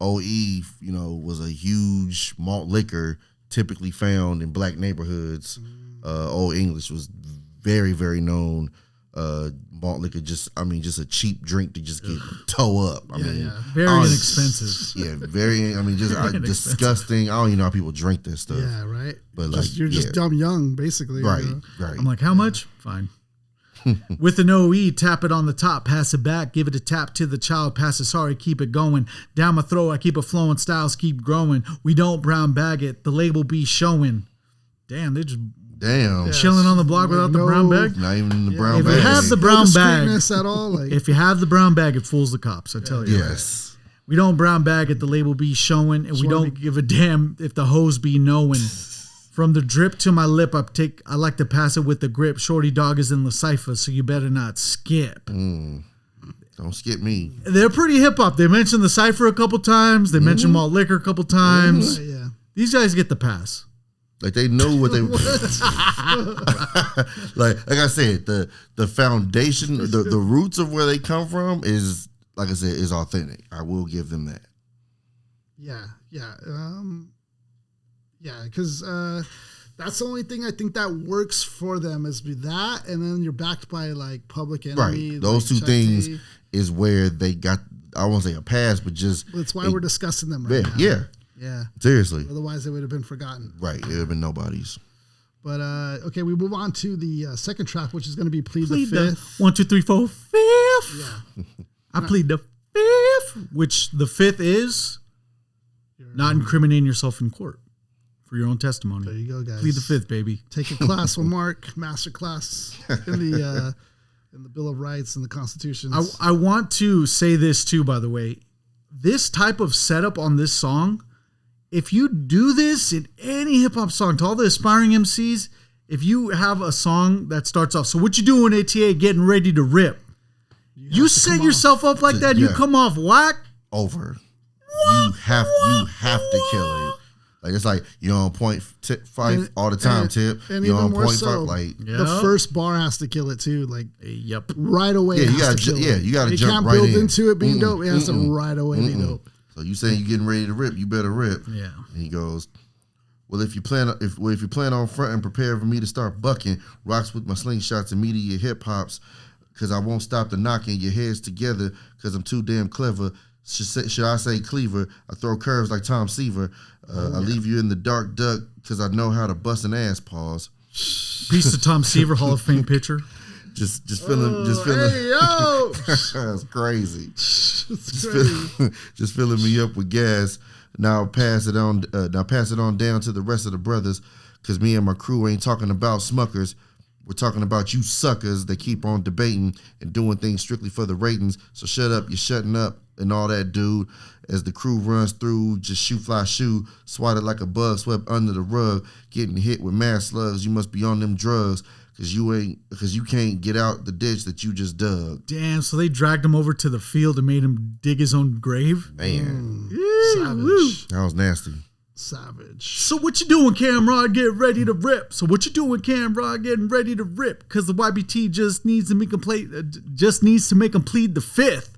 OE, was a huge malt liquor typically found in black neighborhoods. Old English was very, very known. Malt liquor, just a cheap drink to just get toe up. I mean, very inexpensive. Yeah, very. I mean, just disgusting. I don't even know how people drink this stuff. Yeah, right. But you're just dumb young, basically. Right, right. I'm like, how much? Fine. With an OE, tap it on the top, pass it back, give it a tap to the child, pass it, sorry, keep it going. Down my throat, I keep it flowing, styles keep growing. We don't brown bag it, the label be showing. Damn, they just chilling on the block without the brown bag. Not even in the brown bag. If you have the brown bag, at all, if you have the brown bag, it fools the cops. I tell you. Yes. We don't brown bag it. The label be showing, and we don't give a damn if the hose be knowing. From the drip to my lip, I like to pass it with the grip. Shorty dog is in the cipher, so you better not skip. Don't skip me. They're pretty hip hop. They mentioned the cipher a couple times. They mentioned malt liquor a couple times. Yeah. These guys get the pass. Like they know what they like I said, the foundation, the roots of where they come from is, like I said, is authentic. I will give them that. Yeah. Because that's the only thing I think that works for them is that, and then you're backed by like Public Enemy. Right. Those two things is where they got, I won't say a pass, but just that's why we're discussing them right now. Yeah. Seriously. Otherwise, they would have been forgotten. Right. It would have been nobody's. But, okay, we move on to the second track, which is going to be Plead the Fifth. 1, 2, 3, 4, 5th. Yeah. I plead the 5th, which the 5th is not incriminating yourself in court for your own testimony. There you go, guys. Plead the 5th, baby. Take a class with Mark, master class in the Bill of Rights and the Constitution. I want to say this, too, by the way. This type of setup on this song, if you do this in any hip hop song, to all the aspiring MCs, if you have a song that starts off, so what you doing, ATA, getting ready to rip, you set yourself up like that, you come off whack. Over. You have to kill it. Like it's like you're on point five all the time, Tip. And you're even on more point so, five, like the first bar has to kill it too. Like yep, right away. Yeah, you gotta jump right in. You can't build into it being dope. It has to right away be dope. So you saying you're getting ready to rip, you better rip. Yeah. And he goes, well, if you plan on front and prepare for me to start bucking, rocks with my slingshots, immediate hip hops, because I won't stop the knocking your heads together, because I'm too damn clever. Should I say cleaver? I throw curves like Tom Seaver. I leave you in the dark duck because I know how to bust an ass. Pause. Piece of Tom Seaver, Hall of Fame pitcher. Just feeling. Hey, yo! That's crazy. Crazy. Just filling me up with gas. Now pass it on. Down to the rest of the brothers, because me and my crew ain't talking about smuckers. We're talking about you suckers that keep on debating and doing things strictly for the ratings. So shut up, you're shutting up and all that, dude. As the crew runs through, just shoot, fly, shoot, swatted like a bug, swept under the rug, getting hit with mad slugs. You must be on them drugs, because you can't get out the ditch that you just dug. Damn, so they dragged him over to the field and made him dig his own grave? Man. Savage. That was nasty. Savage. So what you doing, Camrod? Get ready to rip. So what you doing, Camrod? Getting ready to rip. Because the YBT just needs to make him plead the 5th.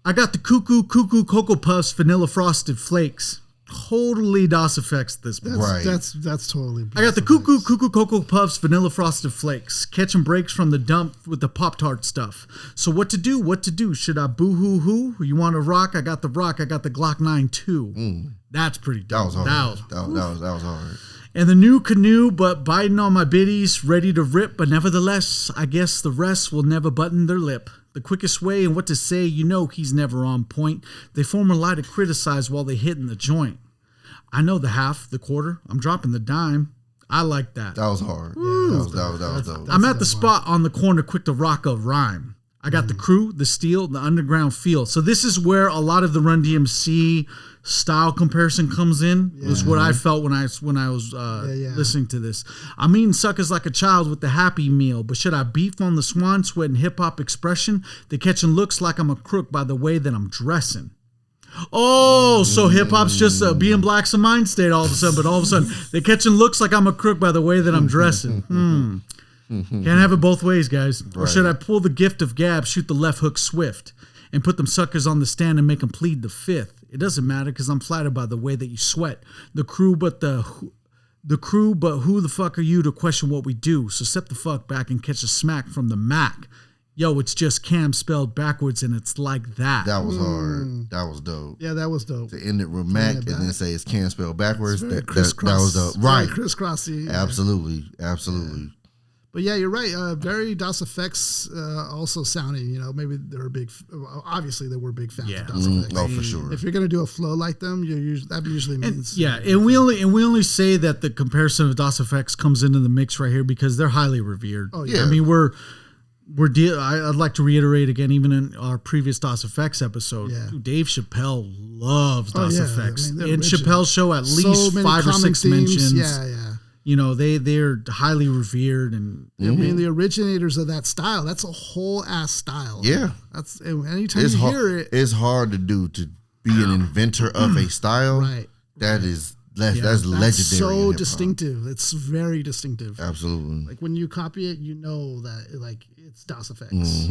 I got the cuckoo Cocoa Puffs, vanilla frosted flakes. totally DOS effects this. That's totally. I got the Cuckoo Cocoa Puffs Vanilla Frosted Flakes. Catching breaks from the dump with the Pop-Tart stuff. So what to do? Should I boo-hoo-hoo? You want to rock? I got the rock. I got the Glock 9 too. That's pretty dope. That was hard. And the new canoe, but biting on my biddies, ready to rip. But nevertheless, I guess the rest will never button their lip. The quickest way and what to say, he's never on point. They form a lie to criticize while they hitting the joint. I know the half, the quarter. I'm dropping the dime. I like that. That was hard. That was dope. I'm at the spot on the corner quick to rock a rhyme. I got the crew, the steel, the underground feel. So this is where a lot of the Run DMC style comparison comes in. Yeah. Is what I felt when I was listening to this. I'm eating suckers like a child with the Happy Meal, but should I beef on the swan sweat and hip hop expression? They catching looks like I'm a crook by the way that I'm dressing. Oh, so hip hop's just being black's a mind state all of a sudden, but all of a sudden they catching looks like I'm a crook by the way that I'm dressing. Can't have it both ways, guys. Right. Or should I pull the gift of gab, shoot the left hook swift, and put them suckers on the stand and make them plead the fifth? It doesn't matter because I'm flattered by the way that you sweat. The crew, but who the fuck are you to question what we do? So step the fuck back and catch a smack from the Mac. Yo, it's just Cam spelled backwards, and it's like that. That was hard. That was dope. Yeah, that was dope. To end it with Mac and then say it's Cam spelled backwards. That was dope. Right. Crisscrossy. Absolutely. But yeah, you're right. Very DOS Effects also sounding, maybe they're obviously they were big fans of DOS Effects. Oh, for sure. If you're going to do a flow like them, that usually means. And we only say that the comparison of DOS Effects comes into the mix right here because they're highly revered. Oh, yeah. I mean, I'd like to reiterate again, even in our previous DOS Effects episode, Dave Chappelle loves DOS Effects. In Chappelle's show, at least 5 or 6 mentions. Yeah. They're highly revered, and I mean the originators of that style. That's a whole ass style. Yeah, that's anytime you hear it. It's hard to do to be an inventor of a style. Right. That's legendary. So distinctive. It's very distinctive. Absolutely. Like when you copy it, that it's DOS Effects.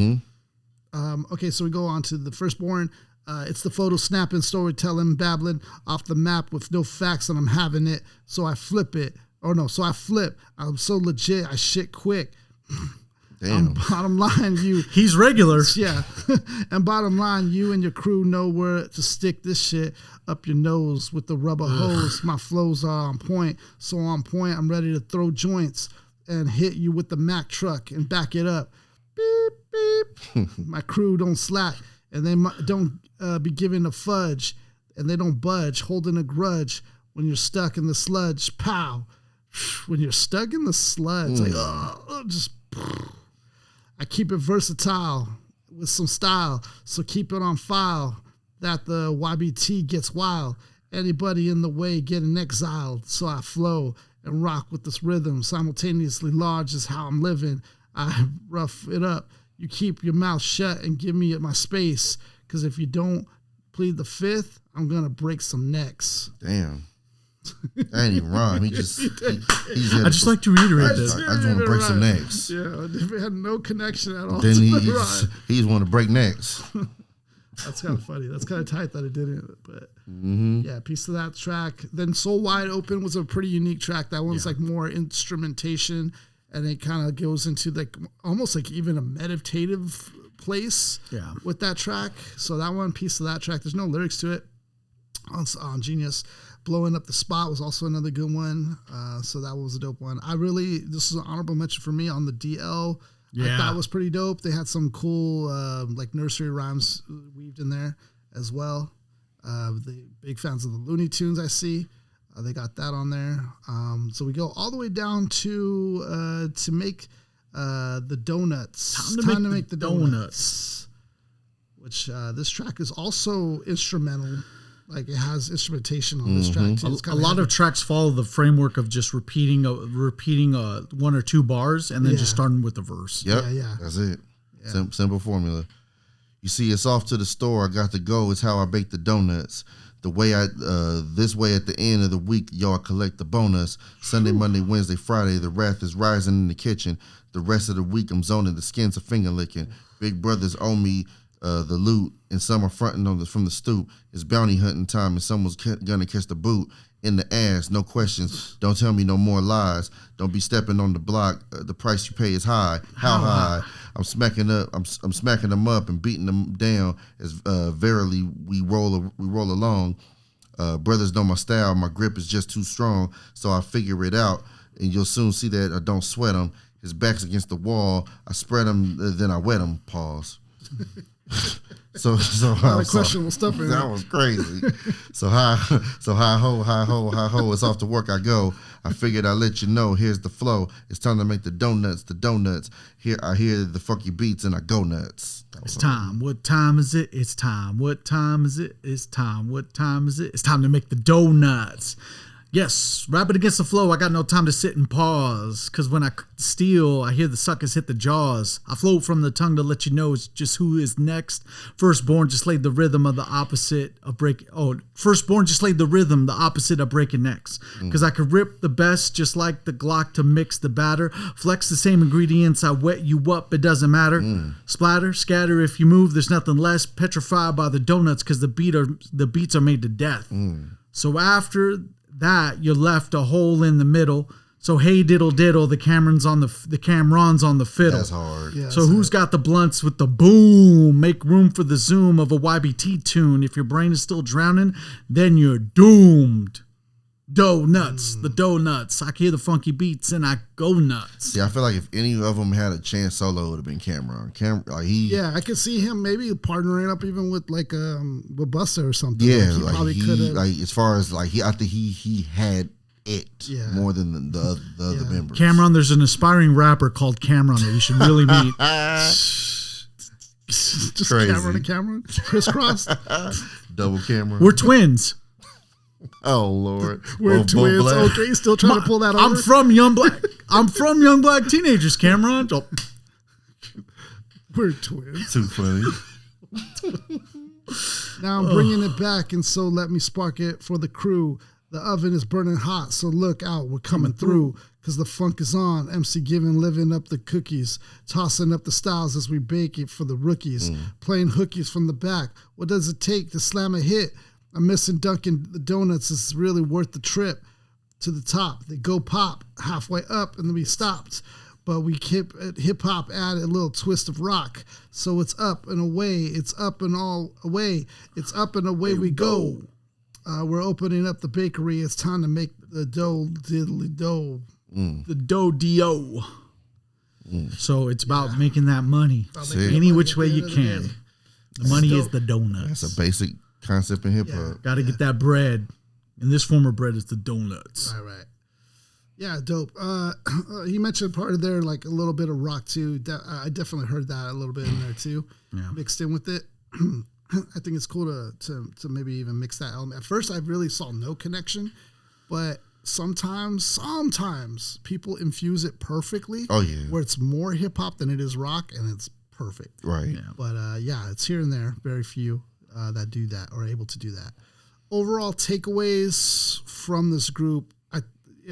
Okay, so we go on to the Firstborn. It's the photo snapping, storytelling, babbling off the map with no facts, and I'm having it. So I flip it. So I flip. I'm so legit. I shit quick. Damn. Bottom line, he's regular. Yeah. And bottom line, you and your crew know where to stick this shit up your nose with the rubber hose. My flows are on point. So on point, I'm ready to throw joints and hit you with the Mack truck and back it up. Beep, beep. My crew don't slack, and they don't be giving a fudge, and they don't budge, holding a grudge when you're stuck in the sludge. Pow. When you're stuck in the sludge, I keep it versatile with some style, so keep it on file that the YBT gets wild. Anybody in the way getting exiled, so I flow and rock with this rhythm. Simultaneously large is how I'm living. I rough it up. You keep your mouth shut and give me my space, because if you don't plead the fifth, I'm going to break some necks. Damn. That ain't even rhyme. I just like to reiterate this. I just want to break some necks. Yeah, it had no connection at all. Then he's want to break necks. That's kind of funny. That's kind of tight that it didn't. But yeah, piece of that track. Then Soul Wide Open was a pretty unique track. That one's like more instrumentation, and it kind of goes into almost like even a meditative place with that track. So that one piece of that track, there's no lyrics to it on Genius. Blowing Up the Spot was also another good one. So that was a dope one. This is an honorable mention for me on the DL. I thought was pretty dope. They had some cool nursery rhymes weaved in there as well. The big fans of the Looney Tunes, I see. They got that on there. So we go all the way down to make the donuts. Time to make the donuts. Which this track is also instrumental. Like it has instrumentation on this track too. A lot of tracks follow the framework of just repeating 1 or 2 bars and then just starting with the verse. Yep. Yeah. That's it. Yeah. Simple formula. You see, it's off to the store. I got to go. It's how I bake the donuts. The way this way at the end of the week, y'all collect the bonus. Sunday, Monday, Wednesday, Friday, the wrath is rising in the kitchen. The rest of the week, I'm zoning. The skins are finger licking. Big brothers owe me the loot, and some are fronting from the stoop. It's bounty hunting time, and someone's gonna catch the boot in the ass. No questions. Don't tell me no more lies. Don't be stepping on the block. The price you pay is high. How high? I'm smacking them up and beating them down. As verily we roll along. Brothers know my style. My grip is just too strong, so I figure it out, and you'll soon see that I don't sweat him. His back's against the wall. I spread him, then I wet him. So questionable stuff in that there. was crazy. Hi ho, it's off to work I go. I figured I'd let you know. Here's the flow. It's time to make the donuts. Here I hear the funky beats and I go nuts. It's time. What time is it? It's time. What time is it? It's time. What time is it? It's time to make the donuts. Yes, rapping against the flow, I got no time to sit and pause. Cause when I steal, I hear the suckers hit the jaws. I float from the tongue to let you know it's just who is next. Firstborn just laid the rhythm of the opposite of break. Oh, firstborn just laid the rhythm, the opposite of breaking necks. Cause I could rip the best just like the Glock to mix the batter. Flex the same ingredients, I wet you up, it doesn't matter. Splatter, scatter if you move, there's nothing less. Petrified by the donuts cause the beats are made to death. So after that, you're left a hole in the middle. So hey diddle diddle, the Cameron's on the fiddle. That's hard. Yeah, so who's got the blunts with the boom? Make room for the zoom of a YBT tune. If your brain is still drowning, then you're doomed. Donuts, the donuts. I hear the funky beats and I go nuts. See, I feel like if any of them had a chance solo, it would have been Cameron. Yeah, I could see him maybe partnering up even with with Busta or something. Yeah, he probably could have. As far as I think he had it more than the other members. Cameron, there's an aspiring rapper called Cameron that you should really meet. Just crazy. Cameron, crisscross. Double Cameron. We're twins. Oh Lord, We're twins. Black. Okay, still trying to pull that over. I'm from Young Black Teenagers, Cameron. Oh. We're twins. Too funny. Now I'm bringing it back, and so let me spark it for the crew. The oven is burning hot, so look out, we're coming through. Because the funk is on. MC Given living up the cookies, tossing up the styles as we bake it for the rookies. Playing hookies from the back. What does it take to slam a hit? I'm missing Dunkin' the donuts is really worth the trip to the top. They go pop halfway up and then we stopped. But we keep hip hop add a little twist of rock. So it's up and away. It's up and all away. It's up and away we go. We're opening up the bakery. It's time to make the dough diddly dough. The dough. So it's about making that money. Any which way you can. The money is the donuts. That's a basic concept in hip hop. Got to get that bread. And this form of bread is the donuts. Right. Yeah, dope. He mentioned part of there, like a little bit of rock too. I definitely heard that a little bit in there too, mixed in with it. I think it's cool to maybe even mix that element. At first, I really saw no connection, but sometimes people infuse it perfectly. Oh yeah, where it's more hip hop than it is rock, and it's perfect. Right. Yeah. But it's here and there. Very few that do that or are able to do that. Overall takeaways from this group, I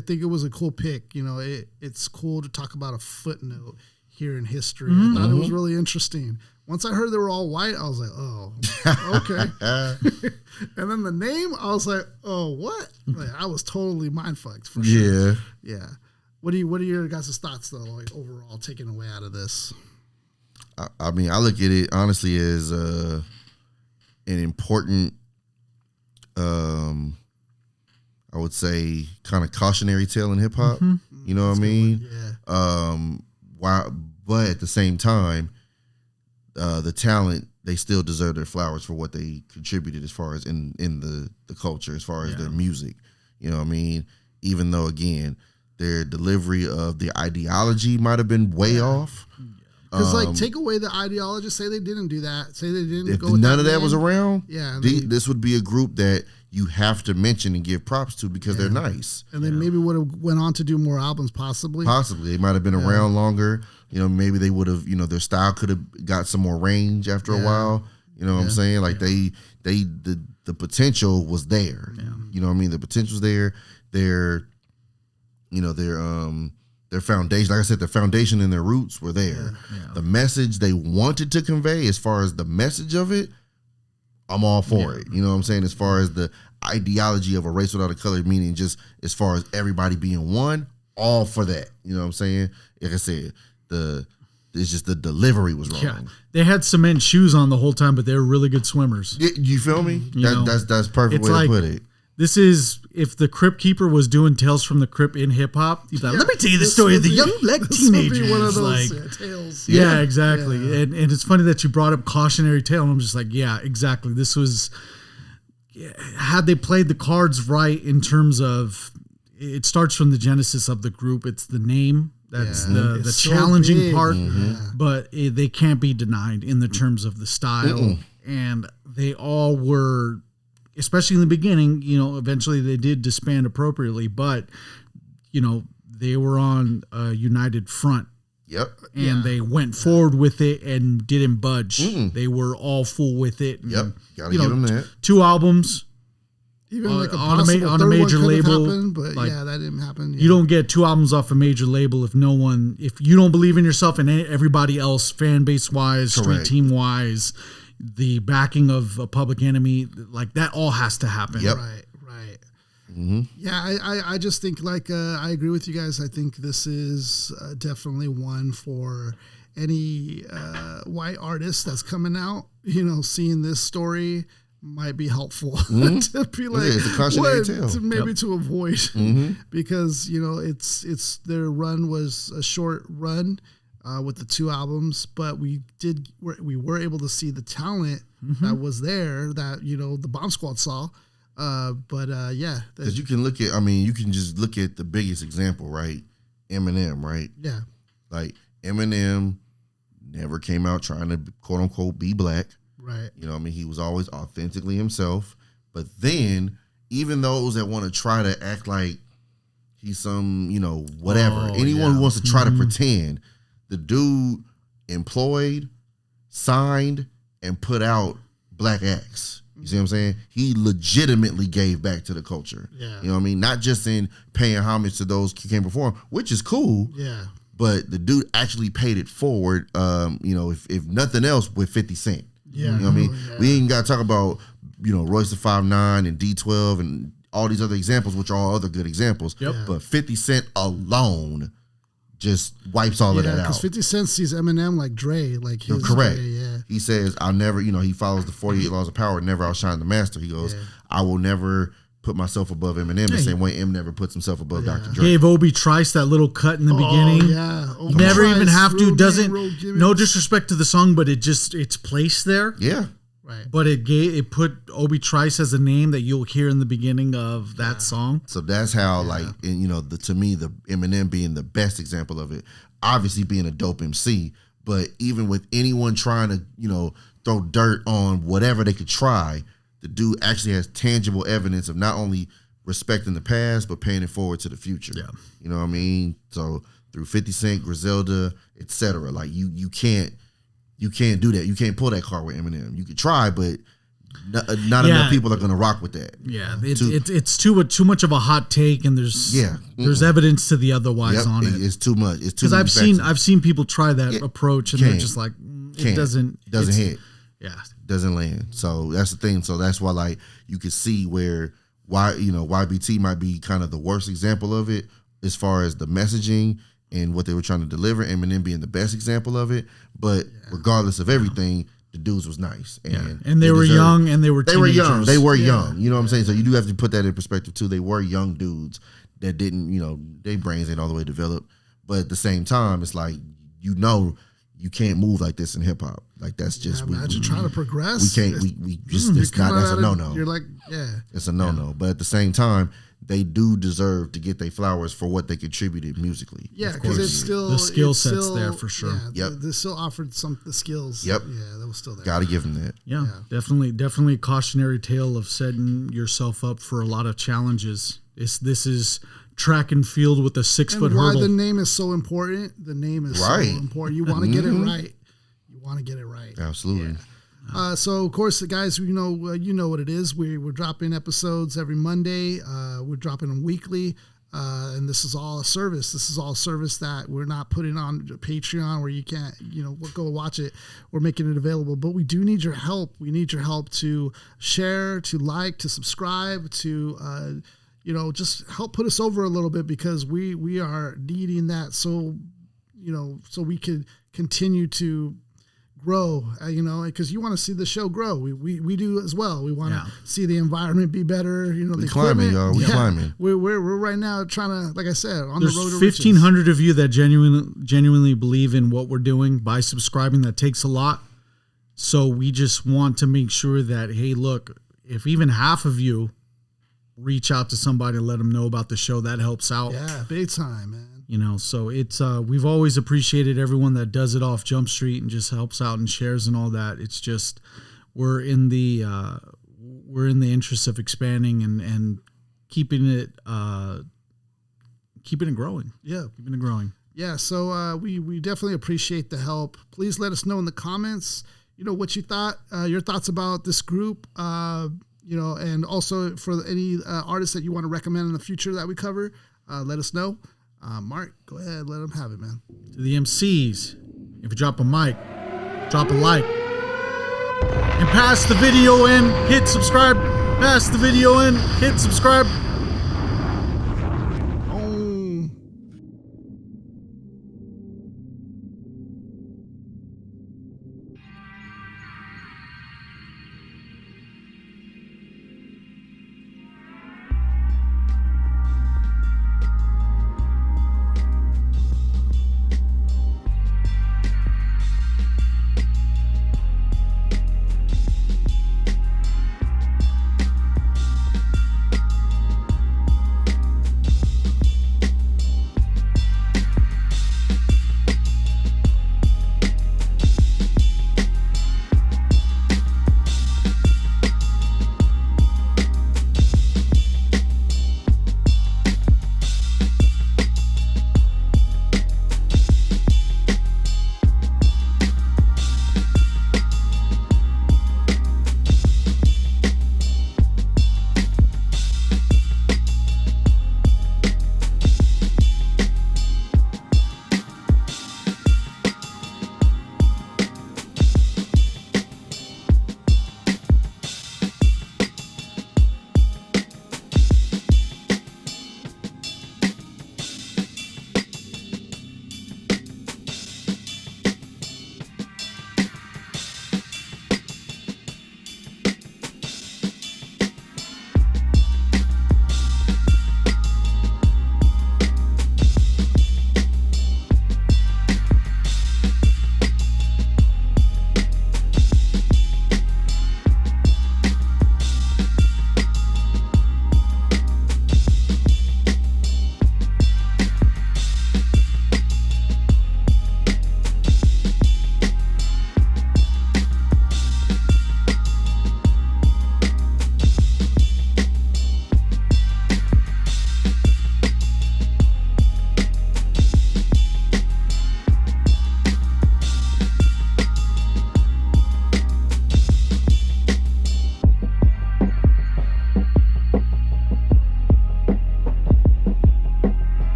think it was a cool pick. You know, it's cool to talk about a footnote here in history. I thought it was really interesting. Once I heard they were all white, I was like, oh, okay. And then the name, I was like, oh, what? Like, I was totally mind fucked for sure. Yeah. What are your guys' thoughts though? Like overall, taking away out of this? I mean, I look at it honestly as an important, I would say, kind of cautionary tale in hip hop. You know what I mean? Yeah. But at the same time, the talent, they still deserve their flowers for what they contributed as far as in the culture, as far as their music. You know what I mean? Even though, again, their delivery of the ideology might have been way off. Because take away the ideology, say they didn't do that, say they didn't if go with none of that was around, this would be a group that you have to mention and give props to because they're nice. And they maybe would have went on to do more albums, possibly. They might have been around longer. You know, maybe they would have. You know, their style could have got some more range after a while. You know what I'm saying? Like the potential was there. You know what I mean? The potential's there. Their their foundation, like I said, their foundation and their roots were there. Yeah. The message they wanted to convey, as far as the message of it, I'm all for it. You know what I'm saying? As far as the ideology of a race without a color, meaning just as far as everybody being one, all for that. You know what I'm saying? Like I said, it's just the delivery was wrong. Yeah. They had cement shoes on the whole time, but they were really good swimmers. You feel me? That's perfect way to put it. This is, if the Crypt Keeper was doing Tales from the Crypt in hip hop, he's like, let me tell you the story of the young black teenager. One of those tales. Yeah, exactly. Yeah. And it's funny that you brought up Cautionary Tale. And I'm just like, yeah, exactly. This was, had they played the cards right in terms of, it starts from the genesis of the group. It's the name. That's the so challenging big. Part. But they can't be denied in the terms of the style. And they all were, especially in the beginning, eventually they did disband appropriately, but, they were on a united front. Yep. And they went forward with it and didn't budge. They were all full with it. And, gotta give them that. 2 albums. Even like on a major label. Happened, but that didn't happen. Yeah. You don't get 2 albums off a major label if you don't believe in yourself and everybody else, fan base wise, street team wise, the backing of a Public Enemy, like that all has to happen. Yep. Right. Yeah, I just think I agree with you guys. I think this is definitely one for any white artist that's coming out, seeing this story might be helpful to be like, it's a cautionary tale. To avoid because, it's their run was a short run. With the 2 albums, but we were able to see the talent that was there that the Bomb Squad saw, because you can look at, you can just look at the biggest example, right? Eminem, right? Yeah, like Eminem never came out trying to quote unquote be black, right? He was always authentically himself, but then even those that want to try to act like he's some whatever, anyone who wants to try to pretend. The dude employed, signed, and put out black acts. You see what I'm saying? He legitimately gave back to the culture. Yeah. You know what I mean? Not just in paying homage to those who came before him, which is cool. Yeah. But the dude actually paid it forward, if nothing else, with 50 Cent. Yeah. You know what I mean? Yeah. We ain't got to talk about, Royce the 5'9" and D12 and all these other examples, which are all other good examples. Yep. Yeah. But 50 Cent alone just wipes all of that out. Because 50 Cent sees Eminem like Dre, like his. You're correct. Dre, He says, I'll never, he follows the 48 laws of power, never outshine the master. He goes, I will never put myself above Eminem the same way Eminem never puts himself above Dr. Dre. Gave Obi Trice that little cut in the beginning. Yeah. Never even have to, no disrespect to the song, but it's placed there. Yeah. Right. But it put Obi Trice as a name that you'll hear in the beginning of that song. So that's how to me, the Eminem being the best example of it, obviously being a dope MC, but even with anyone trying to, throw dirt on whatever they could try, the dude actually has tangible evidence of not only respecting the past, but paying it forward to the future. Yeah. You know what I mean? So through 50 Cent, Griselda, etc. Like you can't do that. You can't pull that card with Eminem. You could try, but not enough people are going to rock with that. Yeah, it's too much of a hot take, and there's evidence to the otherwise on it. It's too much. It's too. Because I've seen people try that approach, and they're just like, it doesn't hit. Yeah, doesn't land. So that's the thing. So that's why you could see why YBT might be kind of the worst example of it as far as the messaging and what they were trying to deliver, Eminem being the best example of it. But regardless of everything, the dudes was nice. And they were young and they were teenagers. They were young. You know what I'm saying? So you do have to put that in perspective too. They were young dudes that didn't, their brains ain't all the way developed. But at the same time, it's like, you can't move like this in hip hop. Like that's just imagine trying to progress. We can't. We just it's not. That's a no. You're like, it's a no. But at the same time, they do deserve to get their flowers for what they contributed musically. Yeah, because it's still the skill set's there for sure. Yeah, they still offered the skills. Yep. Yeah, that was still there. Got to give them that. Yeah, definitely a cautionary tale of setting yourself up for a lot of challenges. This is track and field with a 6-foot hurdle. Why the name is so important? The name is so important. You want to get it right. You want to get it right. Absolutely. Yeah. So of course, guys, you know what it is. We're dropping episodes every Monday. We're dropping them weekly. And this is all a service. This is all service that we're not putting on Patreon where you can't, go watch it. We're making it available, but we do need your help. We need your help to share, to like, to subscribe, to, just help put us over a little bit, because we are needing that. So we could continue to grow, because you want to see the show grow. We do as well. We want to see the environment be better. We climbing, y'all. We climbing. We're right now trying to, like I said, on the road to riches. 1,500 of you that genuinely believe in what we're doing by subscribing. That takes a lot. So we just want to make sure that, hey, look, if even half of you reach out to somebody and let them know about the show, that helps out. Yeah, big time, man. So it's we've always appreciated everyone that does it off Jump Street and just helps out and shares and all that. It's just we're in the interest of expanding and keeping it growing. Yeah, keeping it growing. Yeah, so we definitely appreciate the help. Please let us know in the comments, what you thought, your thoughts about this group, and also for any artists that you want to recommend in the future that we cover, let us know. Mark, go ahead, let them have it, man. To the MCs, if you drop a mic, drop a like, and pass the video in, hit subscribe. Pass the video in, hit subscribe.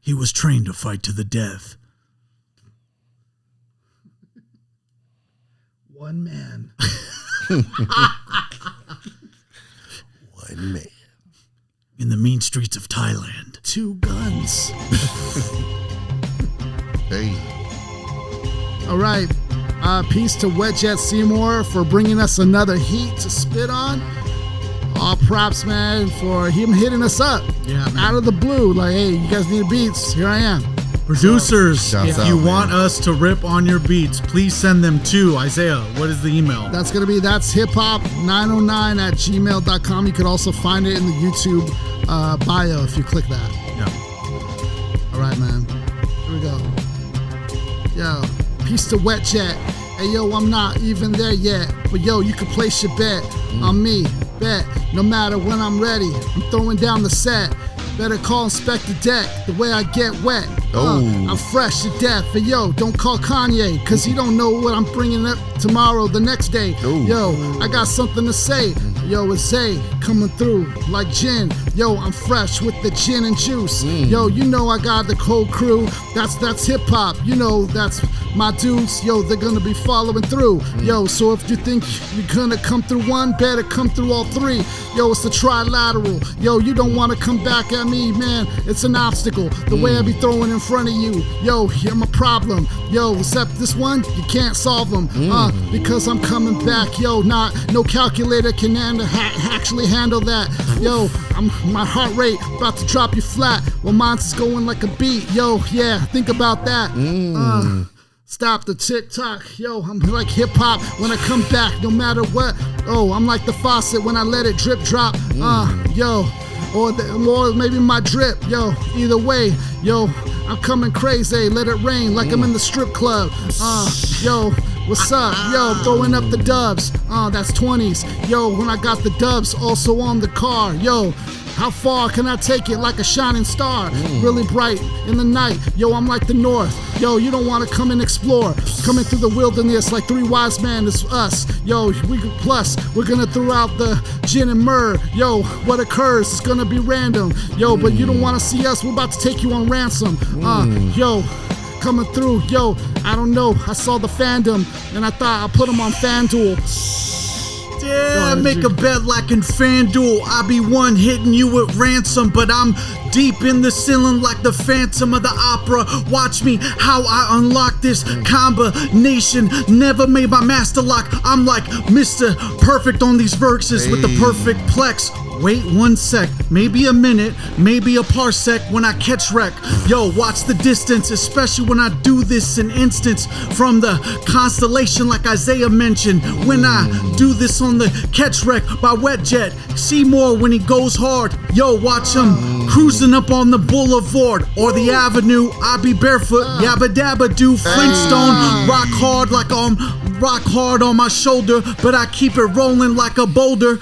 He was trained to fight to the death. One man. One man. In the mean streets of Thailand. 2 guns. Hey. All right. Peace to Wet Jet Seymour for bringing us another heat to spit on. All props, man, for him hitting us up. Yeah, man. Out of the blue. Like, hey, you guys need beats. Here I am. Producers, if you man. want us to rip on your beats, please send them to Isaiah. What is the email? That's going to be hiphop909@gmail.com. You could also find it in the YouTube bio if you click that. Yeah. All right, man. Here we go. Yo, peace to Wet Jet. Hey yo, I'm not even there yet, but yo, you can place your bet on me, bet. No matter when I'm ready, I'm throwing down the set. Better call Inspector Deck, the way I get wet. I'm fresh to death, but yo, don't call Kanye, cause he don't know what I'm bringing up tomorrow, the next day. Yo, I got something to say. Yo, it's Zay coming through like gin. Yo, I'm fresh with the gin and juice. Yo, you know I got the cold crew. That's hip hop. You know that's my dudes. Yo, they're gonna be following through. Yo, so if you think you're gonna come through one, better come through all three. Yo, it's the trilateral. Yo, you don't wanna come back at me, man. It's an obstacle. The way I be throwing in front of you. Yo, you're my problem. Yo, except this one, you can't solve them. Because I'm coming back. Yo, no calculator can actually handle that. Yo, my heart rate about to drop you flat. Well, mine's is going like a beat. Yo, yeah, think about that. Stop the TikTok. Yo, I'm like hip hop when I come back, no matter what. Oh, I'm like the faucet when I let it drip drop. Yo, or maybe my drip. Yo, either way, yo, I'm coming crazy. Let it rain like I'm in the strip club. Yo, what's up? Yo, throwing up the dubs. That's 20s. Yo, when I got the dubs also on the car. Yo, how far can I take it like a shining star? Really bright in the night. Yo, I'm like the north. Yo, you don't want to come and explore. Coming through the wilderness like three wise men, it's us. Yo, we're gonna throw out the gin and myrrh. Yo, what occurs is gonna be random. Yo, but you don't want to see us. We're about to take you on ransom. Yo, coming through. Yo, I don't know. I saw the fandom and I thought I'll put them on FanDuel. Yeah, make a bet like in FanDuel. I be one hitting you with ransom, but I'm deep in the ceiling like the Phantom of the Opera. Watch me how I unlock this combination. Never made my master lock. I'm like Mr. Perfect on these verses with the perfect plex. Wait 1 sec, maybe a minute, maybe a parsec when I catch wreck. Yo, watch the distance, especially when I do this in instance from the constellation like Isaiah mentioned. When I do this on the catch wreck by Wet Jet, see more when he goes hard. Yo, watch him cruising up on the boulevard or the avenue. I be barefoot, yabba dabba do, Flintstone, rock hard like rock hard on my shoulder, but I keep it rolling like a boulder.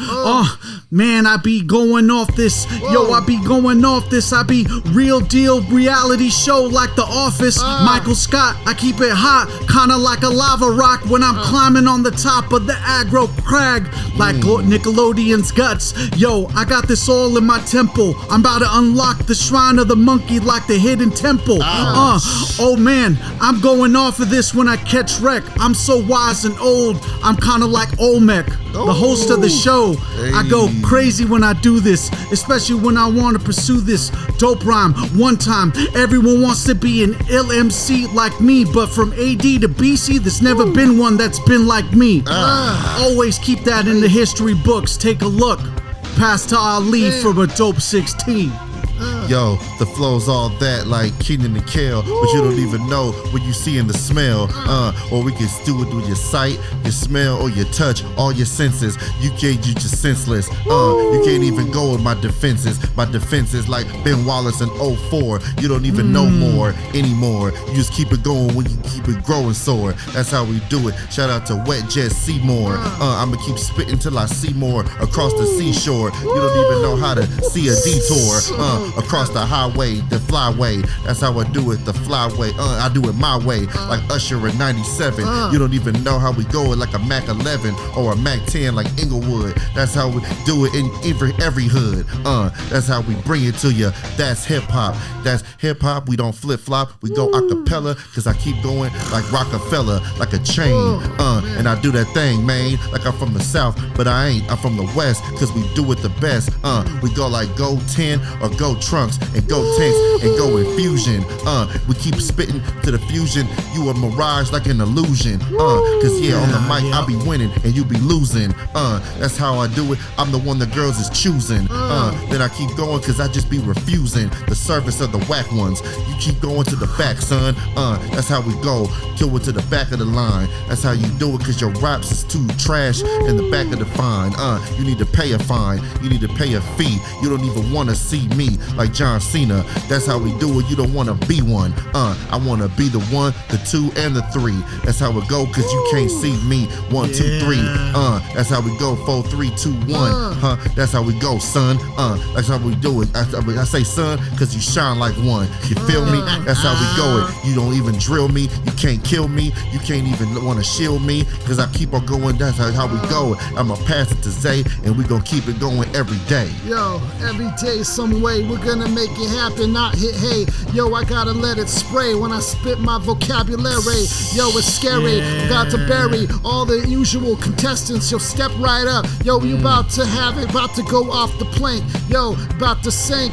Man, I be going off this. Yo, I be going off this. I be real deal reality show like The Office. Michael Scott, I keep it hot, kinda like a lava rock when I'm climbing on the top of the aggro crag like Nickelodeon's guts. Yo, I got this all in my temple. I'm about to unlock the shrine of the monkey like the hidden temple. Oh man, I'm going off of this when I catch wreck. I'm so wise and old. I'm kinda like Olmec, the host of the show. I go crazy when I do this, especially when I want to pursue this dope rhyme. One time, everyone wants to be an ill MC like me, but from AD to BC, there's never been one that's been like me. Always keep that in the history books. Take a look. Pass to Ali for a dope 16. Yo, the flow's all that like Keenan and Kel, but you don't even know what you see in the smell. Or we can do it with your sight, your smell, or your touch, all your senses. You just senseless. You can't even go with my defenses. My defenses like Ben Wallace in 04. You don't even know more anymore. You just keep it going when you keep it growing sore. That's how we do it. Shout out to Wet Jet Seymour. I'ma keep spitting till I see more across the seashore. You don't even know how to see a detour. Across the highway, the flyway. That's how I do it, the flyway. I do it my way, like Usher in 97. You don't even know how we go it like a Mac 11 or a Mac 10 like Inglewood. That's how we do it in every hood. That's how we bring it to you. That's hip hop. That's hip hop. We don't flip flop. We go acapella, cause I keep going like Rockefeller, like a chain. And I do that thing, man, like I'm from the South, but I ain't. I'm from the West, cause we do it the best. We go like Go 10 or Go Trunks and Go Tanks and Go Infusion. We keep spitting to the fusion. You a mirage like an illusion. Cause yeah, on the mic I be winning and you be losing. That's how I do it. I'm the one the girls is choosing. Then I keep going cause I just be refusing the surface of the whack ones. You keep going to the back, son. That's how we go. Kill it to the back of the line. That's how you do it cause your raps is too trash in the back of the fine. You need to pay a fine. You need to pay a fee. You don't even wanna see me like John Cena. That's how we do it. You don't wanna be one. I wanna be the 1, the 2, and the 3. That's how it go, cause you can't see me. 1, 2, 3. That's how we go. 4, 3, 2, 1. That's how we go, son. That's how we do it. I say son, cause you shine like one. You feel me? That's how we go it. You don't even drill me. You can't kill me. You can't even wanna shield me, cause I keep on going. That's how we go. I'ma pass it to Zay, and we gonna keep it going every day. Yo, every day some way we're gonna make it happen, not hit hay. Yo, I gotta let it spray when I spit my vocabulary. Yo, it's scary. Got to bury all the usual contestants. Yo, step right up. Yo, you about to have it, about to go off the plank. Yo, about to sink.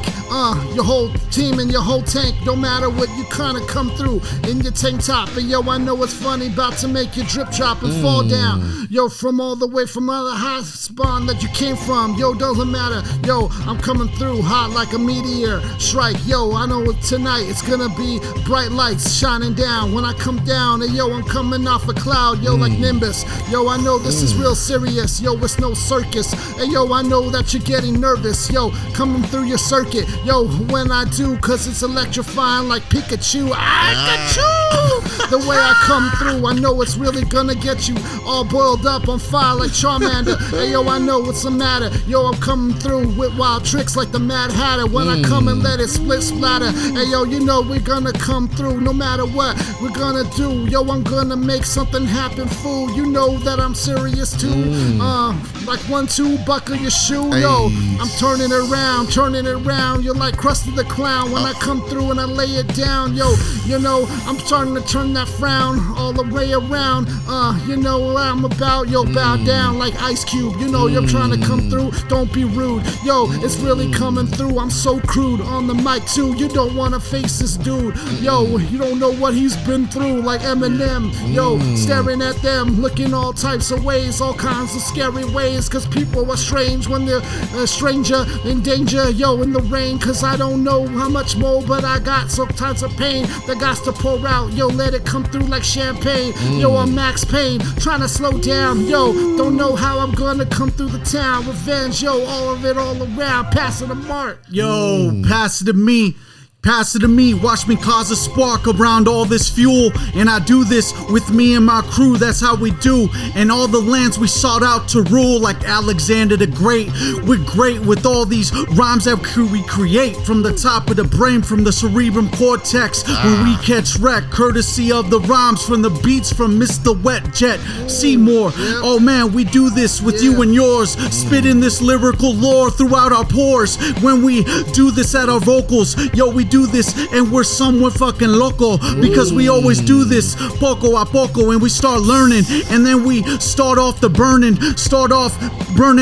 Your whole team and your whole tank. No matter what, you kinda come through in your tank top. And yo, I know it's funny, about to make you drip drop and fall down. Yo, from all the way from other high spawn that you came from. Yo, doesn't matter. Yo, I'm coming through hot like a meteor strike. Yo, I know tonight it's gonna be bright lights shining down when I come down. And yo, I'm coming off a cloud. Yo, like Nimbus. Yo, I know this is real serious. Yo, it's no circus. And yo, I know that you're getting nervous. Yo, coming through your circuit. Yo, when I do, cause it's electrifying like Pikachu. Pikachu! The way I come through, I know it's really gonna get you all boiled up on fire like Charmander. Hey yo, I know what's the matter. Yo, I'm coming through with wild tricks like the Mad Hatter. When I come and let it split splatter. Hey yo, you know we're gonna come through no matter what we're gonna do. Yo, I'm gonna make something happen, fool. You know that I'm serious too. Like 1, 2, buckle your shoe. Yo, I'm turning it around. You're like Krusty the Clown when I come through and I lay it down. Yo, you know, I'm starting to turn that frown all the way around. You know what I'm about. Yo, bow down like Ice Cube. You know you're trying to come through. Don't be rude. Yo, it's really coming through. I'm so crude on the mic too. You don't wanna face this dude. Yo, you don't know what he's been through like Eminem. Yo, staring at them, looking all types of ways, all kinds of scary ways. Cause people are strange when they're a stranger in danger. Yo, in the rain, cause I don't know how much more, but I got some types of pain that got to pour out. Yo, let it come through like champagne. Yo, I'm Max Payne, trying to slow down. Yo, don't know how I'm gonna come through the town. Revenge, yo, all of it all around. Pass it to Mark. Yo, pass it to me. Pass it to me, watch me cause a spark around all this fuel. And I do this with me and my crew, that's how we do. And all the lands we sought out to rule like Alexander the Great. We're great with all these rhymes that we create from the top of the brain, from the cerebrum cortex. When we catch wreck, courtesy of the rhymes from the beats from Mr. Wet Jet Seymour. Oh man, we do this with you and yours, spitting this lyrical lore throughout our pores. When we do this at our vocals, yo, we do this and we're somewhat fucking loco, because we always do this poco a poco, and we start learning, and then we start off burning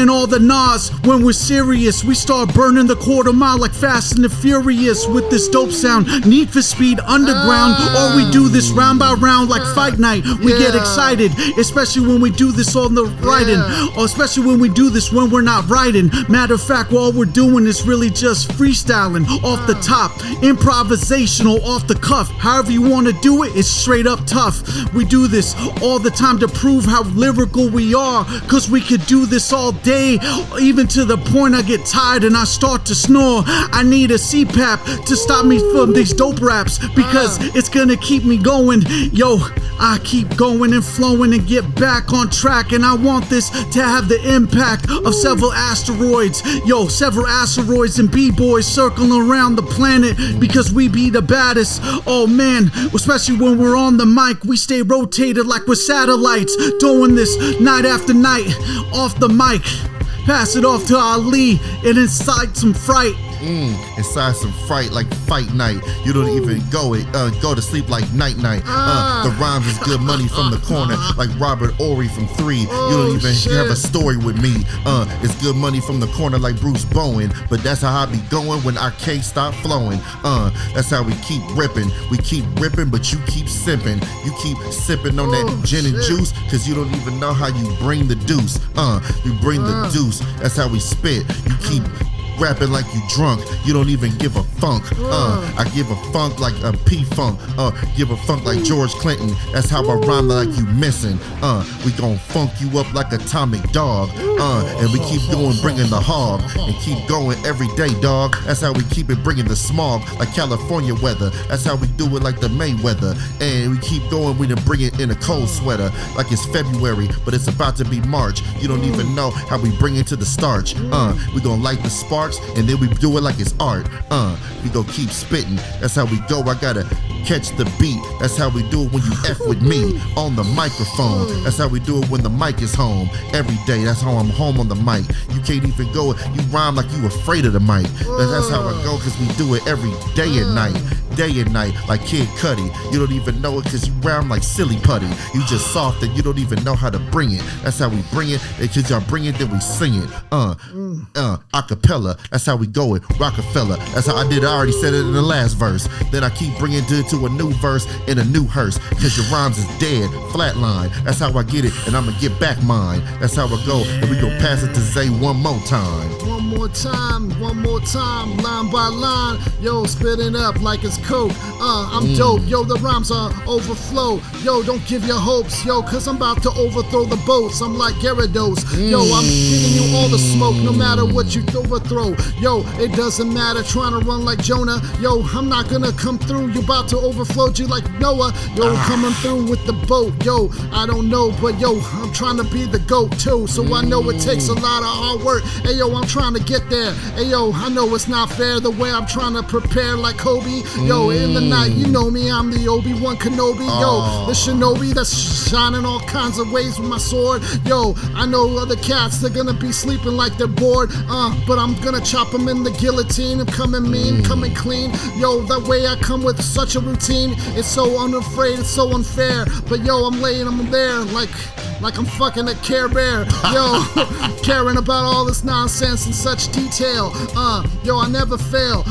all the nas. When we're serious, we start burning the quarter mile like Fast and the Furious with this dope sound, Need for Speed Underground. Or we do this round by round like Fight Night. We get excited, especially when we do this on the writing, or especially when we do this when we're not writing. Matter of fact, all we're doing is really just freestyling off the top, improvisational, off the cuff. However you want to do it, it's straight up tough. We do this all the time to prove how lyrical we are, cause we could do this all day, even to the point I get tired and I start to snore. I need a CPAP to stop me from these dope raps, because it's gonna keep me going. Yo, I keep going and flowing and get back on track, and I want this to have the impact of several asteroids. Yo, several asteroids and b-boys circling around the planet, because we be the baddest. Oh man, especially when we're on the mic, we stay rotated like we're satellites, doing this night after night off the mic. Pass it off to Ali and incite some fright. Inside some fright like Fight Night. You don't even go to sleep like Night Night. The rhymes is good money from the corner like Robert Ory from 3. You don't even have a story with me. It's good money from the corner like Bruce Bowen. But that's how I be going when I can't stop flowing. That's how we keep ripping. We keep ripping, but you keep sipping. You keep sipping on that gin and juice, cause you don't even know how you bring the deuce. You bring the deuce. That's how we spit. You keep rapping like you drunk. You don't even give a funk. I give a funk like a P-Funk. Give a funk like George Clinton. That's how I rhyme like you missing. We gon' funk you up like Atomic Dog. And we keep going, bringing the hog. And keep going every day, dog. That's how we keep it, bringing the smog like California weather. That's how we do it like the Mayweather. And we keep going, we done bring it in a cold sweater like it's February, but it's about to be March. You don't even know how we bring it to the starch. We gon' light the sparks and then we do it like it's art. We gon' keep spitting. That's how we go. I gotta catch the beat. That's how we do it when you F with me on the microphone. That's how we do it when the mic is home. Every day, that's how I'm home on the mic. You can't even go, you rhyme like you afraid of the mic. That's how I go, cause we do it every day and night. Day and night, like Kid Cudi. You don't even know it cause you rhyme like silly putty. You just soft and you don't even know how to bring it. That's how we bring it, and cause y'all bring it, then we sing it. Acapella, that's how we go it. Rockefeller, that's how I did it. I already said it in the last verse. Then I keep bringing it to a new verse in a new hearse. Cause your rhymes is dead, flatline. That's how I get it, and I'ma get back mine. That's how I go, and we gon' pass it to Zay one more time. One more time, line by line. Yo, spit it up like it's coke. I'm dope. Yo, the rhymes are overflow. Yo, don't give your hopes. Yo, cause I'm about to overthrow the boats. I'm like Gyarados. Yo, I'm giving you all the smoke, no matter what you overthrow. Yo, it doesn't matter trying to run like Jonah. Yo, I'm not gonna come through. You about to overflow you like Noah. Yo, coming through with the boat. Yo, I don't know, but yo, I'm trying to be the GOAT too. So I know it takes a lot of hard work. Hey, yo, I'm trying to get there. Hey, yo, I know it's not fair the way I'm trying to prepare like Kobe. Yo, in the night, you know me, I'm the Obi-Wan Kenobi. Yo, the shinobi that's shining all kinds of ways with my sword. Yo, I know other cats, they're gonna be sleeping like they're bored. But I'm gonna chop them in the guillotine. I'm coming mean, coming clean. Yo, that way I come with such a routine. It's so unafraid, it's so unfair. But yo, I'm laying them there like I'm fucking a Care Bear. Yo, caring about all this nonsense in such detail. Yo, I never fail.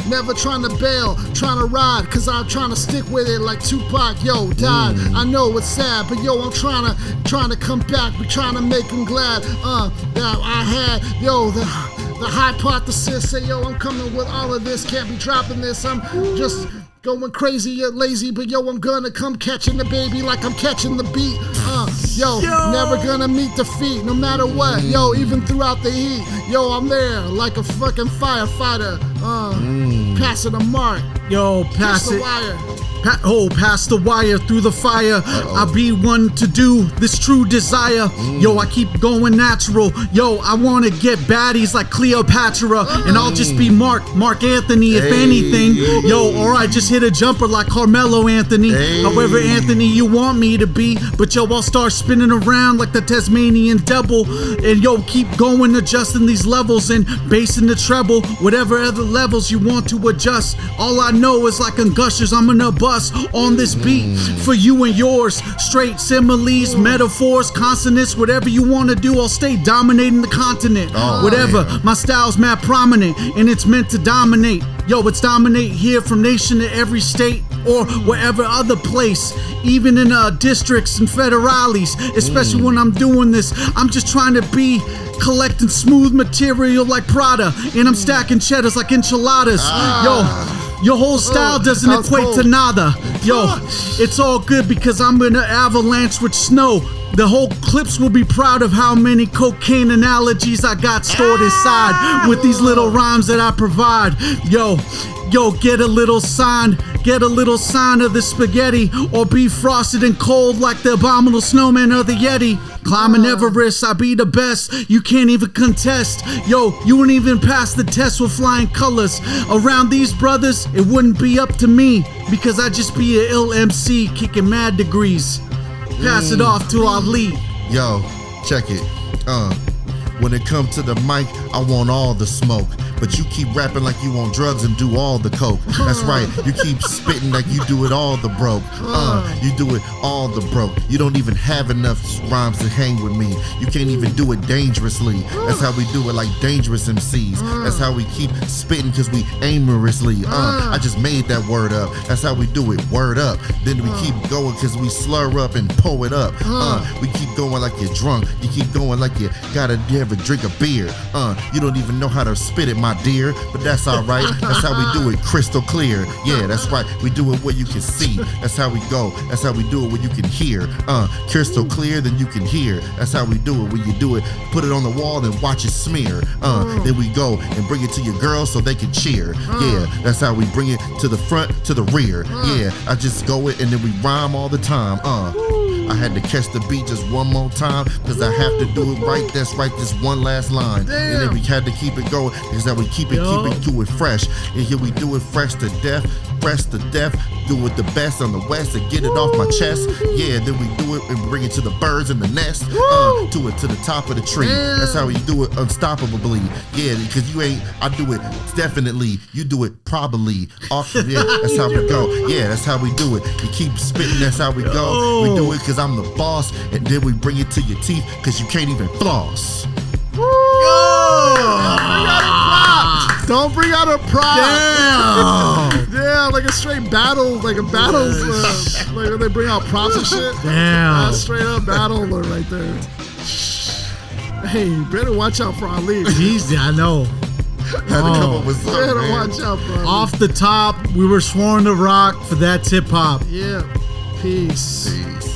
Never trying to bail, trying to ride, cause I'm trying to stick with it like Tupac. Yo, died. I know it's sad, but yo, I'm trying to come back. We're trying to make him glad. That I had, yo, the hypothesis. Say, yo, I'm coming with all of this. Can't be dropping this. I'm just going crazy yet lazy, but yo, I'm gonna come catching the baby like I'm catching the beat. Yo, never gonna meet defeat, no matter what. Yo, even throughout the heat. Yo, I'm there like a fucking firefighter. Passing the mark. Yo, pass the it. wire. Pass the wire through the fire. I'll be one to do this true desire. Yo, I keep going natural. Yo, I wanna get baddies like Cleopatra, and I'll just be Mark Anthony if anything. Yo, or I just hit a jumper like Carmelo Anthony. However Anthony you want me to be, but yo, I'll start spinning around like the Tasmanian devil. And yo, keep going, adjusting these levels and basing the treble, whatever other levels you want to adjust. All I know is like in Gushers, I'm gonna bust on this beat for you and yours. Straight similes, metaphors, consonants, whatever you want to do, I'll stay dominating the continent. Whatever, my style's mad prominent and it's meant to dominate. Yo, it's dominate here from nation to every state or wherever other place, even in districts and federales, especially when I'm doing this. I'm just trying to be collecting smooth material like Prada, and I'm stacking cheddars like enchiladas. Yo, your whole style doesn't equate to nada. Yo, it's all good because I'm in an avalanche with snow. The whole clips will be proud of how many cocaine analogies I got stored inside with these little rhymes that I provide. Yo, get a little sign of the spaghetti, or be frosted and cold like the abominable snowman or the Yeti. Climbing Everest, I be the best, you can't even contest. Yo, you wouldn't even pass the test with flying colors. Around these brothers, it wouldn't be up to me, because I just be an ill MC kicking mad degrees. Pass it off to Ali. Yo, check it. When it comes to the mic, I want all the smoke. but you keep rapping like you on drugs and do all the coke. That's right, you keep spitting like you do it all the broke. You do it all the broke. You don't even have enough rhymes to hang with me. You can't even do it dangerously. That's how we do it, like dangerous MCs. That's how we keep spitting, cause we aimlessly. I just made that word up. That's how we do it, word up. Then we keep going cause we slur up and pull it up. We keep going like you're drunk. You keep going like you gotta have a drink of beer. You don't even know how to spit it, my dear, but that's all right. That's how we do it, crystal clear. Yeah, that's right. We do it where you can see. That's how we go. That's how we do it where you can hear. Crystal clear, then you can hear. That's how we do it. When you do it, put it on the wall and watch it smear. Then we go and bring it to your girls so they can cheer. Yeah, that's how we bring it to the front, to the rear. Yeah, I just go it and then we rhyme all the time. I had to catch the beat just one more time because I have to do it right. That's right, this one last line. And then we had to keep it going because that we keep it do it fresh. And here we do it fresh to death, do it the best on the west and get it off my chest. Yeah, then we do it and bring it to the birds in the nest. To it to the top of the tree. That's how we do it unstoppably. Yeah, because I do it definitely. You do it probably. Yeah, that's how we go. Yeah, that's how we do it. You keep spitting, that's how we go. We do it because I'm the boss, and then we bring it to your teeth because you can't even floss. Don't bring out a prop. Damn. Yeah, like a straight battle, like a battle, like when they bring out props and shit. Damn. Straight up battle right there. Hey, better watch out for Ali. Easy, I know. Had to come up with something. Better watch out for Ali. Off the top, we were sworn to rock, for that's hip hop. Yeah. Peace. Peace.